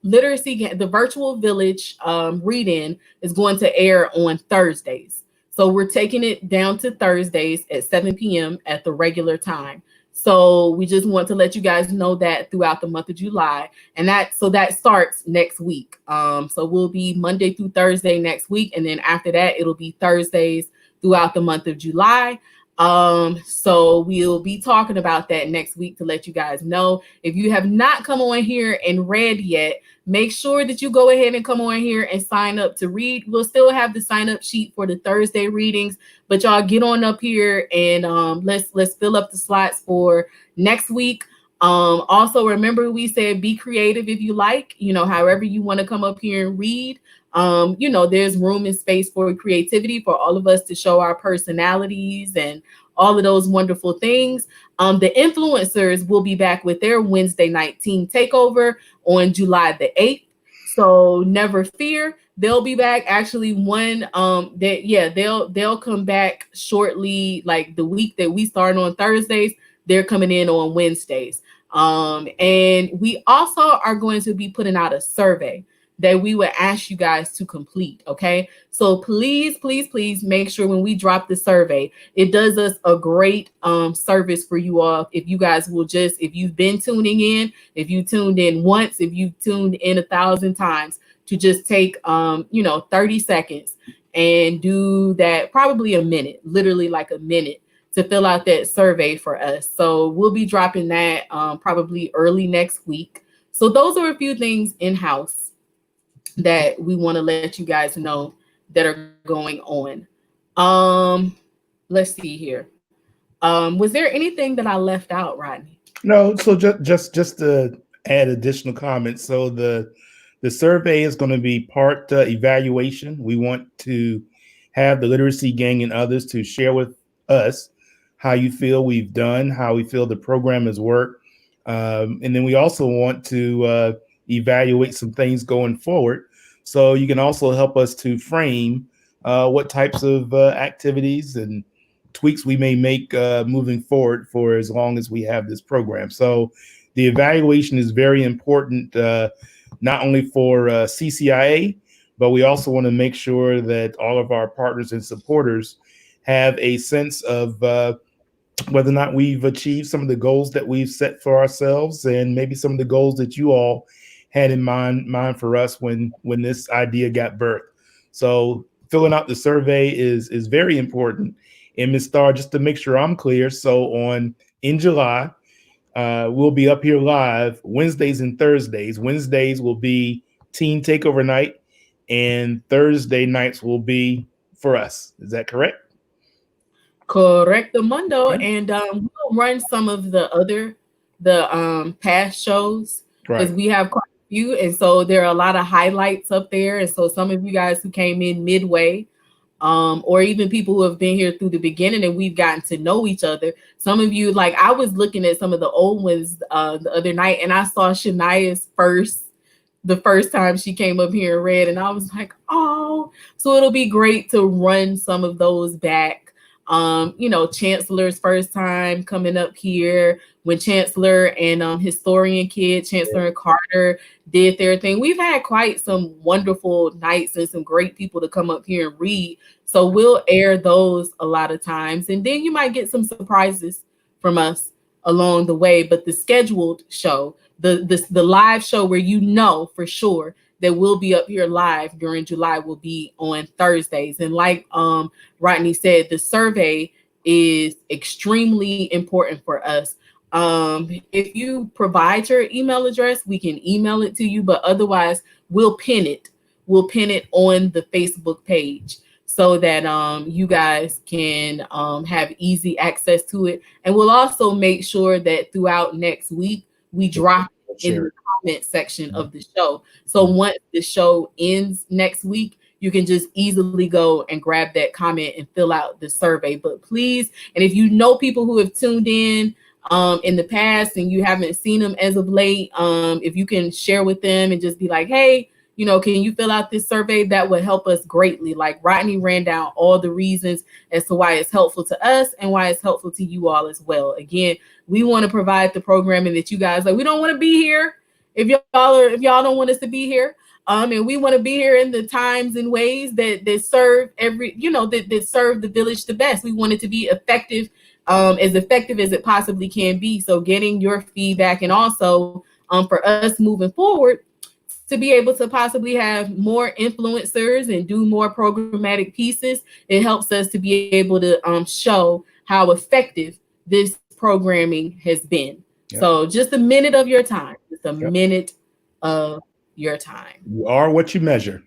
the virtual village read-in is going to air on Thursdays. So we're taking it down to Thursdays at 7 p.m. at the regular time. So we just want to let you guys know that throughout the month of July, and that starts next week. So we'll be Monday through Thursday next week, and then after that, it'll be Thursdays throughout the month of July. So we'll be talking about that next week to let you guys know. If you have not come on here and read yet, make sure that you go ahead and come on here and sign up to read. We'll still have the sign up sheet for the Thursday readings, but y'all get on up here and let's fill up the slots for next week. Also remember we said be creative if you like, however you want to come up here and read. There's room and space for creativity for all of us to show our personalities and all of those wonderful things. The influencers will be back with their Wednesday night team takeover on July the 8th. So never fear. They'll be back. Actually, they'll come back shortly, like the week that we start on Thursdays. They're coming in on Wednesdays. And we also are going to be putting out a survey that we would ask you guys to complete. Okay. So please, please, please make sure when we drop the survey, it does us a great service for you all. If you guys will if you've been tuning in, if you tuned in once, if you tuned in 1,000 times, to just take 30 seconds and do that, probably a minute, literally like a minute, to fill out that survey for us. So we'll be dropping that probably early next week. So those are a few things in-house that we want to let you guys know that are going on. Let's see here. Was there anything that I left out, Rodney? No, so just to add additional comments. So the survey is going to be part evaluation. We want to have the literacy gang and others to share with us how you feel we've done, how we feel the program has worked. And then we also want to evaluate some things going forward. So you can also help us to frame what types of activities and tweaks we may make moving forward for as long as we have this program. So the evaluation is very important, not only for CCIA, but we also want to make sure that all of our partners and supporters have a sense of whether or not we've achieved some of the goals that we've set for ourselves, and maybe some of the goals that you all had in mind for us when this idea got birthed. So filling out the survey is very important. And Ms. Starr, just to make sure I'm clear, so in July, we'll be up here live Wednesdays and Thursdays. Wednesdays will be Team Takeover night, and Thursday nights will be for us. Is that correct? Correctamundo. And we'll run some of the other the past shows because Right. we have quite a few, and so there are a lot of highlights up there. And so some of you guys who came in midway, or even people who have been here through the beginning and we've gotten to know each other. Some of you, like I was looking at some of the old ones the other night, and I saw Shania's the first time she came up here and read, and I was like, oh, so it'll be great to run some of those back. Chancellor's first time coming up here when Chancellor and historian kid Chancellor and Carter did their thing. We've had quite some wonderful nights and some great people to come up here and read. So we'll air those a lot of times, and then you might get some surprises from us along the way. But the scheduled show, the live show where you know for sure that we'll be up here live during July will be on Thursdays. And like Rodney said, the survey is extremely important for us. If you provide your email address, we can email it to you, but otherwise we'll pin it. We'll pin it on the Facebook page so that you guys can have easy access to it. And we'll also make sure that throughout next week, we drop it in the comment section of the show. So once the show ends next week, you can just easily go and grab that comment and fill out the survey. But please, and if you know people who have tuned in the past and you haven't seen them as of late, if you can share with them and just be like, hey, can you fill out this survey? That would help us greatly. Like Rodney ran down all the reasons as to why it's helpful to us and why it's helpful to you all as well. Again, we want to provide the programming that you guys like. We don't want to be here if y'all don't want us to be here. And we want to be here in the times and ways that serve that serve the village the best. We want it to be effective as it possibly can be. So getting your feedback, and also for us moving forward to be able to possibly have more influencers and do more programmatic pieces, it helps us to be able to show how effective this programming has been. Yep. So just a minute of your time, just a minute of your time. You are what you measure.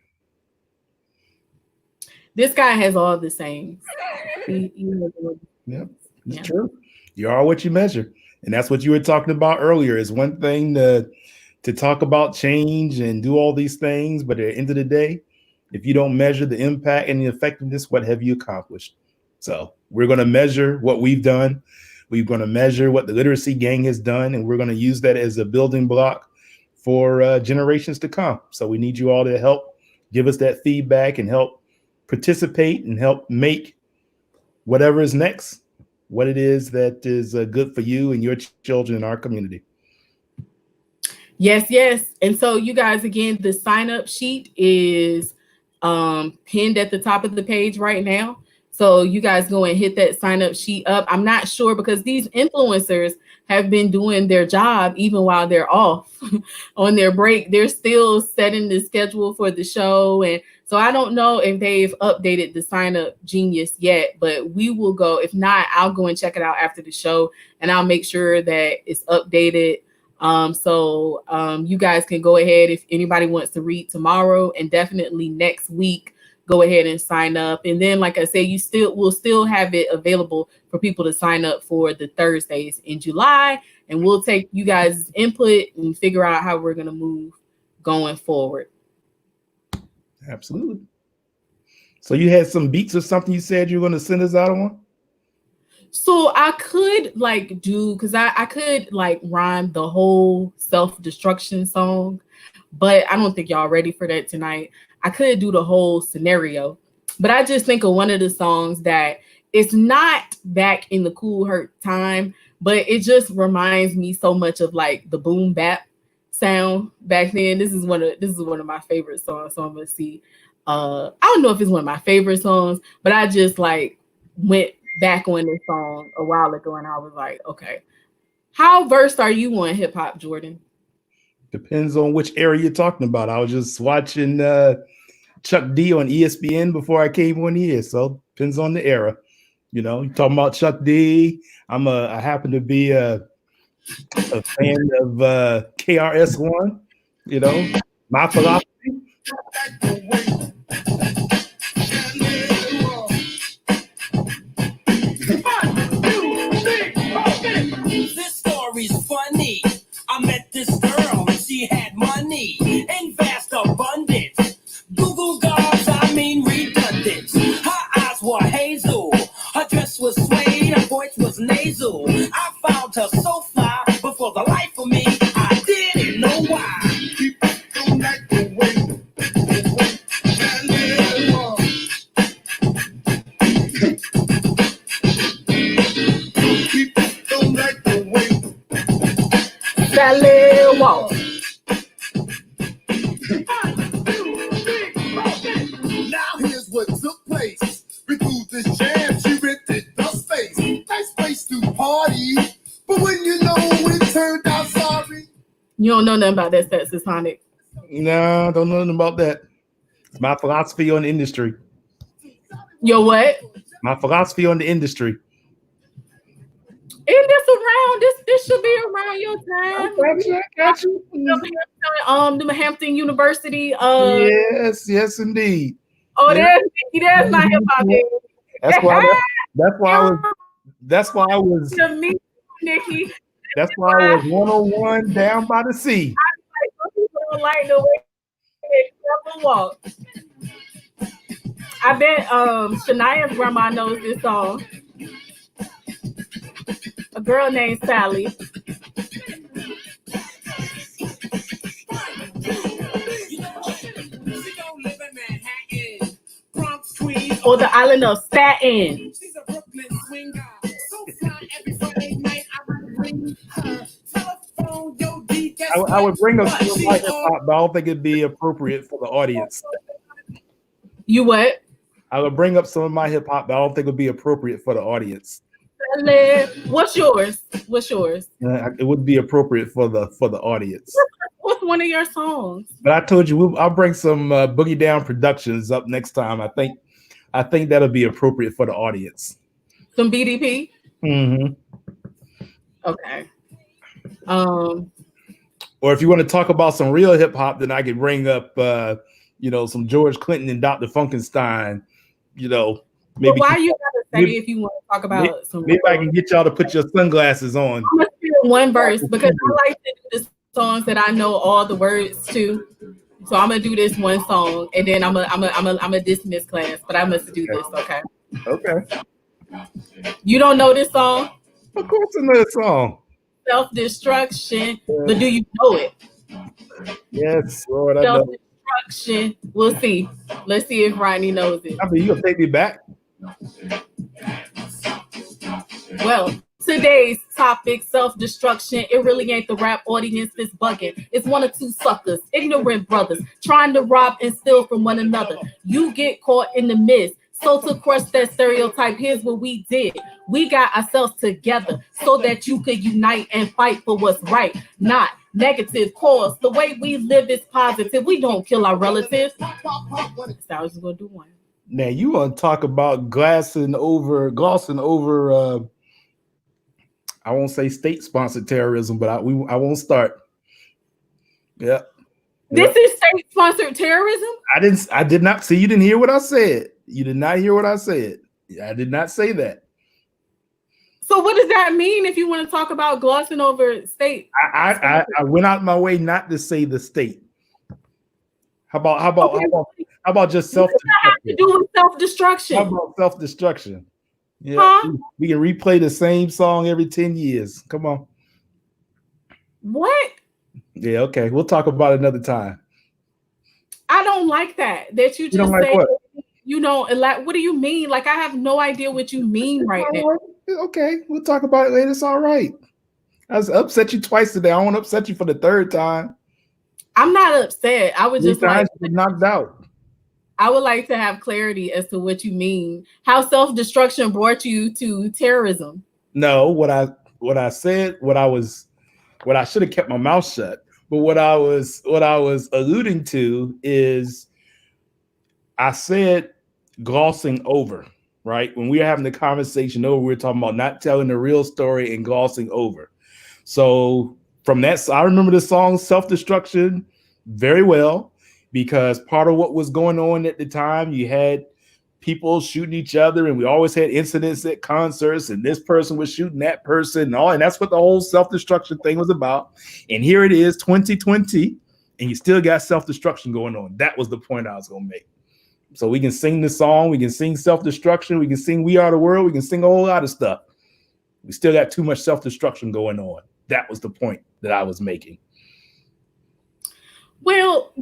This guy has all the sayings. It's true. You are what you measure. And that's what you were talking about earlier. Is one thing to talk about change and do all these things, but at the end of the day, if you don't measure the impact and the effectiveness, what have you accomplished? So we're going to measure what we've done. We're going to measure what the literacy gang has done, and we're going to use that as a building block for generations to come. So we need you all to help give us that feedback and help participate and help make whatever is next, what it is that is good for you and your children in our community. Yes. And so you guys, again, the sign up sheet is pinned at the top of the page right now. So you guys go and hit that sign up sheet up. I'm not sure because these influencers have been doing their job even while they're off on their break. They're still setting the schedule for the show. And so I don't know if they've updated the sign up genius yet, but we will go. If not, I'll go and check it out after the show and I'll make sure that it's updated. So you guys can go ahead if anybody wants to read tomorrow, and definitely next week, go ahead and sign up. And then, like I said, we'll still have it available for people to sign up for the Thursdays in July, and we'll take you guys' input and figure out how we're going to move going forward. Absolutely. So you had some beats or something you said you were going to send us out on? So I could because I could rhyme the whole self-destruction song, but I don't think y'all ready for that tonight. I could do the whole scenario, but I just think of one of the songs that it's not back in the Kool Herc time, but it just reminds me so much of the boom bap sound back then. This is one of my favorite songs. So I'm gonna see. I don't know if it's one of my favorite songs, but I just went back on this song a while ago, and I was like, okay, how versed are you on hip hop, Jordan? Depends on which era you're talking about. I was just watching Chuck D on ESPN before I came on here, so depends on the era. You're talking about Chuck D. I happen to be a fan of KRS-One. My philosophy. This story's funny. Google guards, I mean redundant. Her eyes were hazel, her dress was suede, her voice was nasal. I found her so fly, but for the life of me, I didn't know why. People don't like the way that little walk. People don't like the way That little walk. Now here's what took place. We threw this jam, she rented the space. Nice place to party, but when you know it turned out sorry. You don't know nothing about that Saxophonic. No, don't know nothing about that. It's my philosophy on the industry. Yo, what? My philosophy on the industry. Isn't this around? This should be around your time. I got you. The Hampton University. Yes, indeed. Oh, Yeah. there's my hip hop. That's why I was To me, Nikki. That's why I was 101 down by the sea. I like the way they walk. I bet Shania's grandma knows this song. A girl named Sally. Or the island of Staten. She's a Brooklyn swinger. So fly every Friday night I would bring her. Telephone, yo, D, guess I would bring up what? some hip hop, but I don't think it'd be appropriate for the audience. You what? I would bring up some of my hip hop, but I don't think it would be appropriate for the audience. What's yours? What's yours? It wouldn't be appropriate for the audience. What's one of your songs? But I told you I'll bring some Boogie Down Productions up next time. I think that'll be appropriate for the audience. Some BDP? Mm-hmm. Okay. Or if you want to talk about some real hip hop, then I could bring up some George Clinton and Dr. Funkenstein. Maybe why you gotta say if you want to talk about maybe I can get y'all to put your sunglasses on. I'm gonna do one verse because I like to do the songs that I know all the words to. So I'm gonna do this one song and then I'm gonna dismiss class, but I must do this, okay? Okay. You don't know this song? Of course I know the song. Self-destruction, but do you know it? Yes, Lord, I know. Self-destruction. We'll see. Let's see if Rodney knows it. I mean, you gonna take me back? Well, today's topic, self-destruction. It really ain't the rap audience that's bugging. It's one or two suckers, ignorant brothers, trying to rob and steal from one another. You get caught in the midst. So to crush that stereotype, here's what we did. We got ourselves together so that you could unite and fight for what's right, not negative cause. The way we live is positive. We don't kill our relatives. So I was just gonna do one. Now you want to talk about glossing over I won't say state-sponsored terrorism, but I won't start. Yeah. This is state-sponsored terrorism? I did not see. You didn't hear what I said. You did not hear what I said. I did not say that. So what does that mean if you want to talk about glossing over state? I went out my way not to say the state. How about just self-destruction? What does that have to do with self-destruction? How about self-destruction? Yeah, we can replay the same song every 10 years. Come on. What? Yeah, okay. We'll talk about it another time. I don't like that. That you just don't like say, what? You know, like, what do you mean? Like, I have no idea what you mean right now. Okay, we'll talk about it later. It's all right. I was upset you twice today. I won't upset you for the third time. I'm not upset. I would just like knocked out. I would like to have clarity as to what you mean. How self-destruction brought you to terrorism? No, what I said, what I should have kept my mouth shut. But what I was alluding to is I said glossing over, right? When we were having the conversation over, we were talking about not telling the real story and glossing over. So from that, I remember the song Self-Destruction very well, because part of what was going on at the time, you had people shooting each other, and we always had incidents at concerts, and this person was shooting that person and all, and that's what the whole self-destruction thing was about. And here it is, 2020, and you still got self-destruction going on. That was the point I was gonna make. So we can sing the song, we can sing self-destruction, we can sing We Are the World, we can sing a whole lot of stuff. We still got too much self-destruction going on. That was the point that I was making. Well,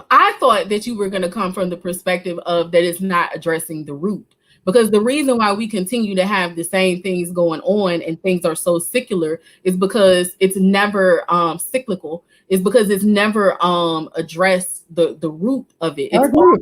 I thought that you were going to come from the perspective of that it's not addressing the root. Because the reason why we continue to have the same things going on and things are so secular is because it's never cyclical. It's because it's never addressed the root of it. It's all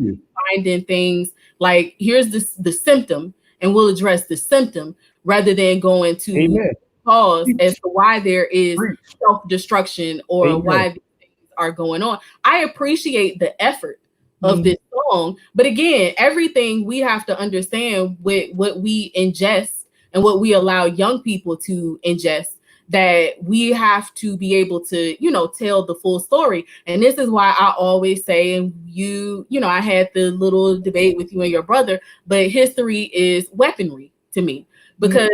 finding things like, here's the symptom, and we'll address the symptom rather than going to cause as to why there is self-destruction or why these things are going on. I appreciate the effort of this song, but again, everything we have to understand with what we ingest and what we allow young people to ingest, that we have to be able to, tell the full story. And this is why I always say, and I had the little debate with you and your brother, but history is weaponry to me. Because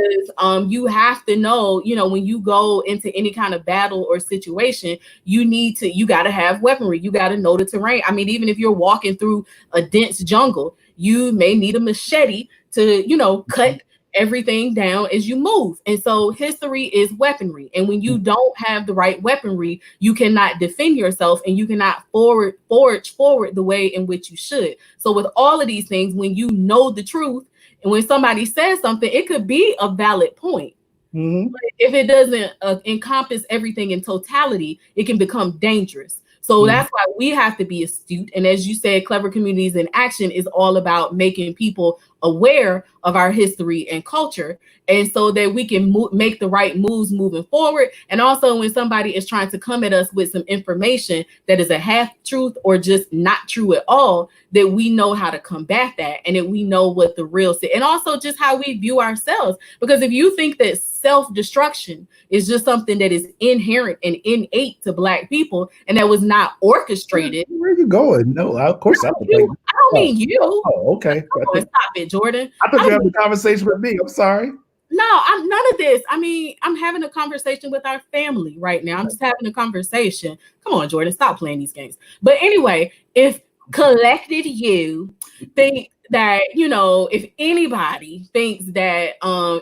you have to know, when you go into any kind of battle or situation, you got to have weaponry. You got to know the terrain. I mean, even if you're walking through a dense jungle, you may need a machete to, cut everything down as you move. And so history is weaponry. And when you don't have the right weaponry, you cannot defend yourself and you cannot forge forward the way in which you should. So with all of these things, when you know the truth, and when somebody says something, it could be a valid point. But if it doesn't encompass everything in totality, it can become dangerous. So that's why we have to be astute. And as you said, Clever Communities in Action is all about making people aware of our history and culture, and so that we can make the right moves moving forward. And also when somebody is trying to come at us with some information that is a half truth or just not true at all, that we know how to combat that, and that we know what the real and also just how we view ourselves. Because if you think that self-destruction is just something that is inherent and innate to Black people and that was not orchestrated. Where are you going? No, of course I don't mean you. Oh, okay. Stop it, Jordan. I thought you had a conversation with me. I'm sorry. No, I'm none of this. I mean, I'm having a conversation with our family right now. I'm just having a conversation. Come on, Jordan, stop playing these games. But anyway, if collected you think that, if anybody thinks that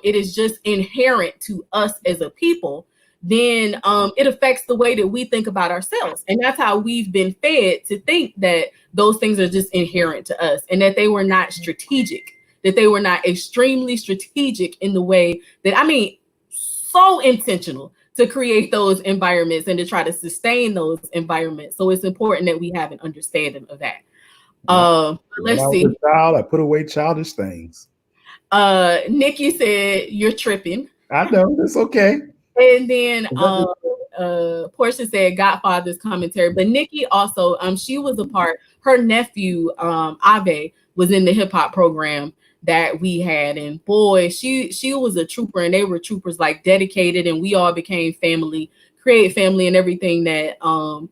it is just inherent to us as a people, then it affects the way that we think about ourselves. And that's how we've been fed to think that those things are just inherent to us and that they were not strategic, that they were not extremely strategic in the way that, so intentional to create those environments and to try to sustain those environments. So it's important that we have an understanding of that. Let's see. I put away childish things. Nikki said, you're tripping. I know, it's okay. And then Portia said Godfather's commentary. But Nikki also, she was a part, her nephew, Ave, was in the hip hop program that we had. And boy, she was a trooper, and they were troopers, like dedicated, and we all became family, create family and everything that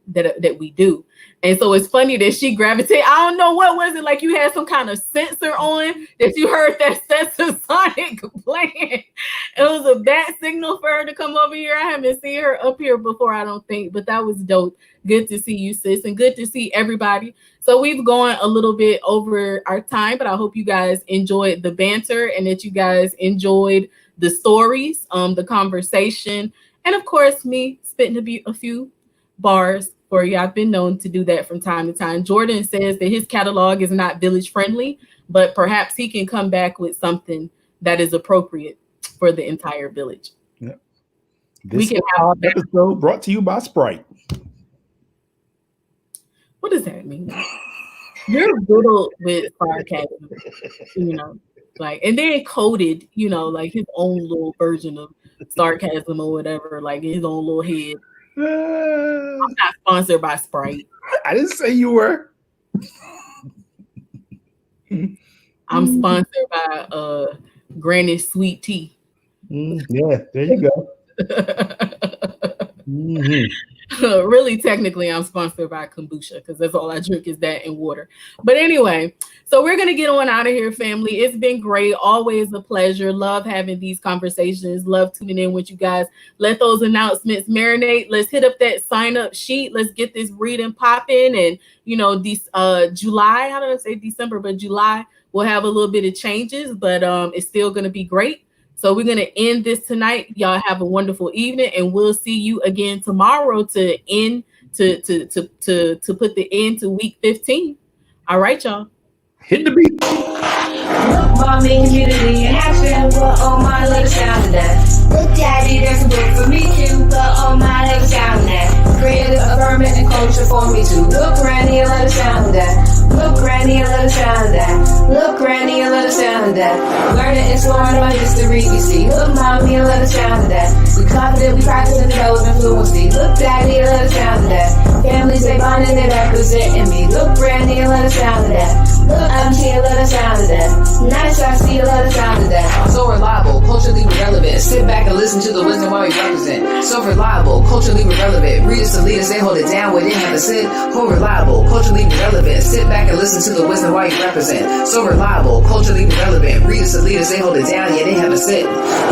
that we do. And so it's funny that she gravitated. I don't know, what was it, like you had some kind of sensor on that you heard that Sonic playing. It was a bad signal for her to come over here. I haven't seen her up here before, I don't think, but that was dope. Good to see you, sis, and good to see everybody. So we've gone a little bit over our time, but I hope you guys enjoyed the banter and that you guys enjoyed the stories, the conversation, and of course me spitting a few bars for you. I've been known to do that from time to time. Jordan says that his catalog is not village friendly, but perhaps he can come back with something that is appropriate for the entire village. Yeah. This episode brought to you by Sprite. What does that mean? You're riddled with sarcasm, and then coded, like his own little version of sarcasm or whatever, like in his own little head. I'm not sponsored by Sprite. I didn't say you were. I'm sponsored by Granny's Sweet Tea. Yeah, there you go. Mhm. Really, technically, I'm sponsored by kombucha because that's all I drink is that and water. But anyway, so we're going to get on out of here, family. It's been great. Always a pleasure. Love having these conversations. Love tuning in with you guys. Let those announcements marinate. Let's hit up that sign up sheet. Let's get this reading popping. And, you know, this July, how did I say December? But July, we'll have a little bit of changes, but it's still going to be great. So we're going to end this tonight. Y'all have a wonderful evening, and we'll see you again tomorrow to end to put the end to week 15. All right, y'all. Hit the beat. Look, mommy, community in action. But oh my, let us sound of that. Look, daddy, there's a book for me too. But oh my, let us sound of that. Creative, affirming, and culture for me too. Look, granny, and let us sound of that. Look, granny, and let us sound of that. Look, granny, and let us sound of that. Learning, exploring about history, we see. Look, mommy, and let us sound of that. We confident, we practice, and developing fluency. Look, daddy, and let us sound of that. Families, they bonding, they representing me. Look, granny, and let us sound of that. Look, I'm here, let us sound of that. Nice, I see, let us sound of that. So reliable, culturally relevant. Sit back and listen to the wisdom while we represent. So reliable, culturally relevant. Readers to leaders, they hold it down where they have to sit. So reliable, culturally relevant. Sit back and listen to the wisdom while you represent. So reliable, culturally relevant. Readers to leaders, they hold it down, yeah, they have to sit.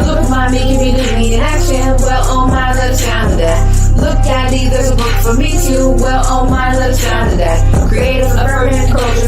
Look, mommy, community in action. Well, oh my, let us sound of that. Look, daddy, there's a book for me too. Well, oh my, let us sound of that. Creative, affirming, culture for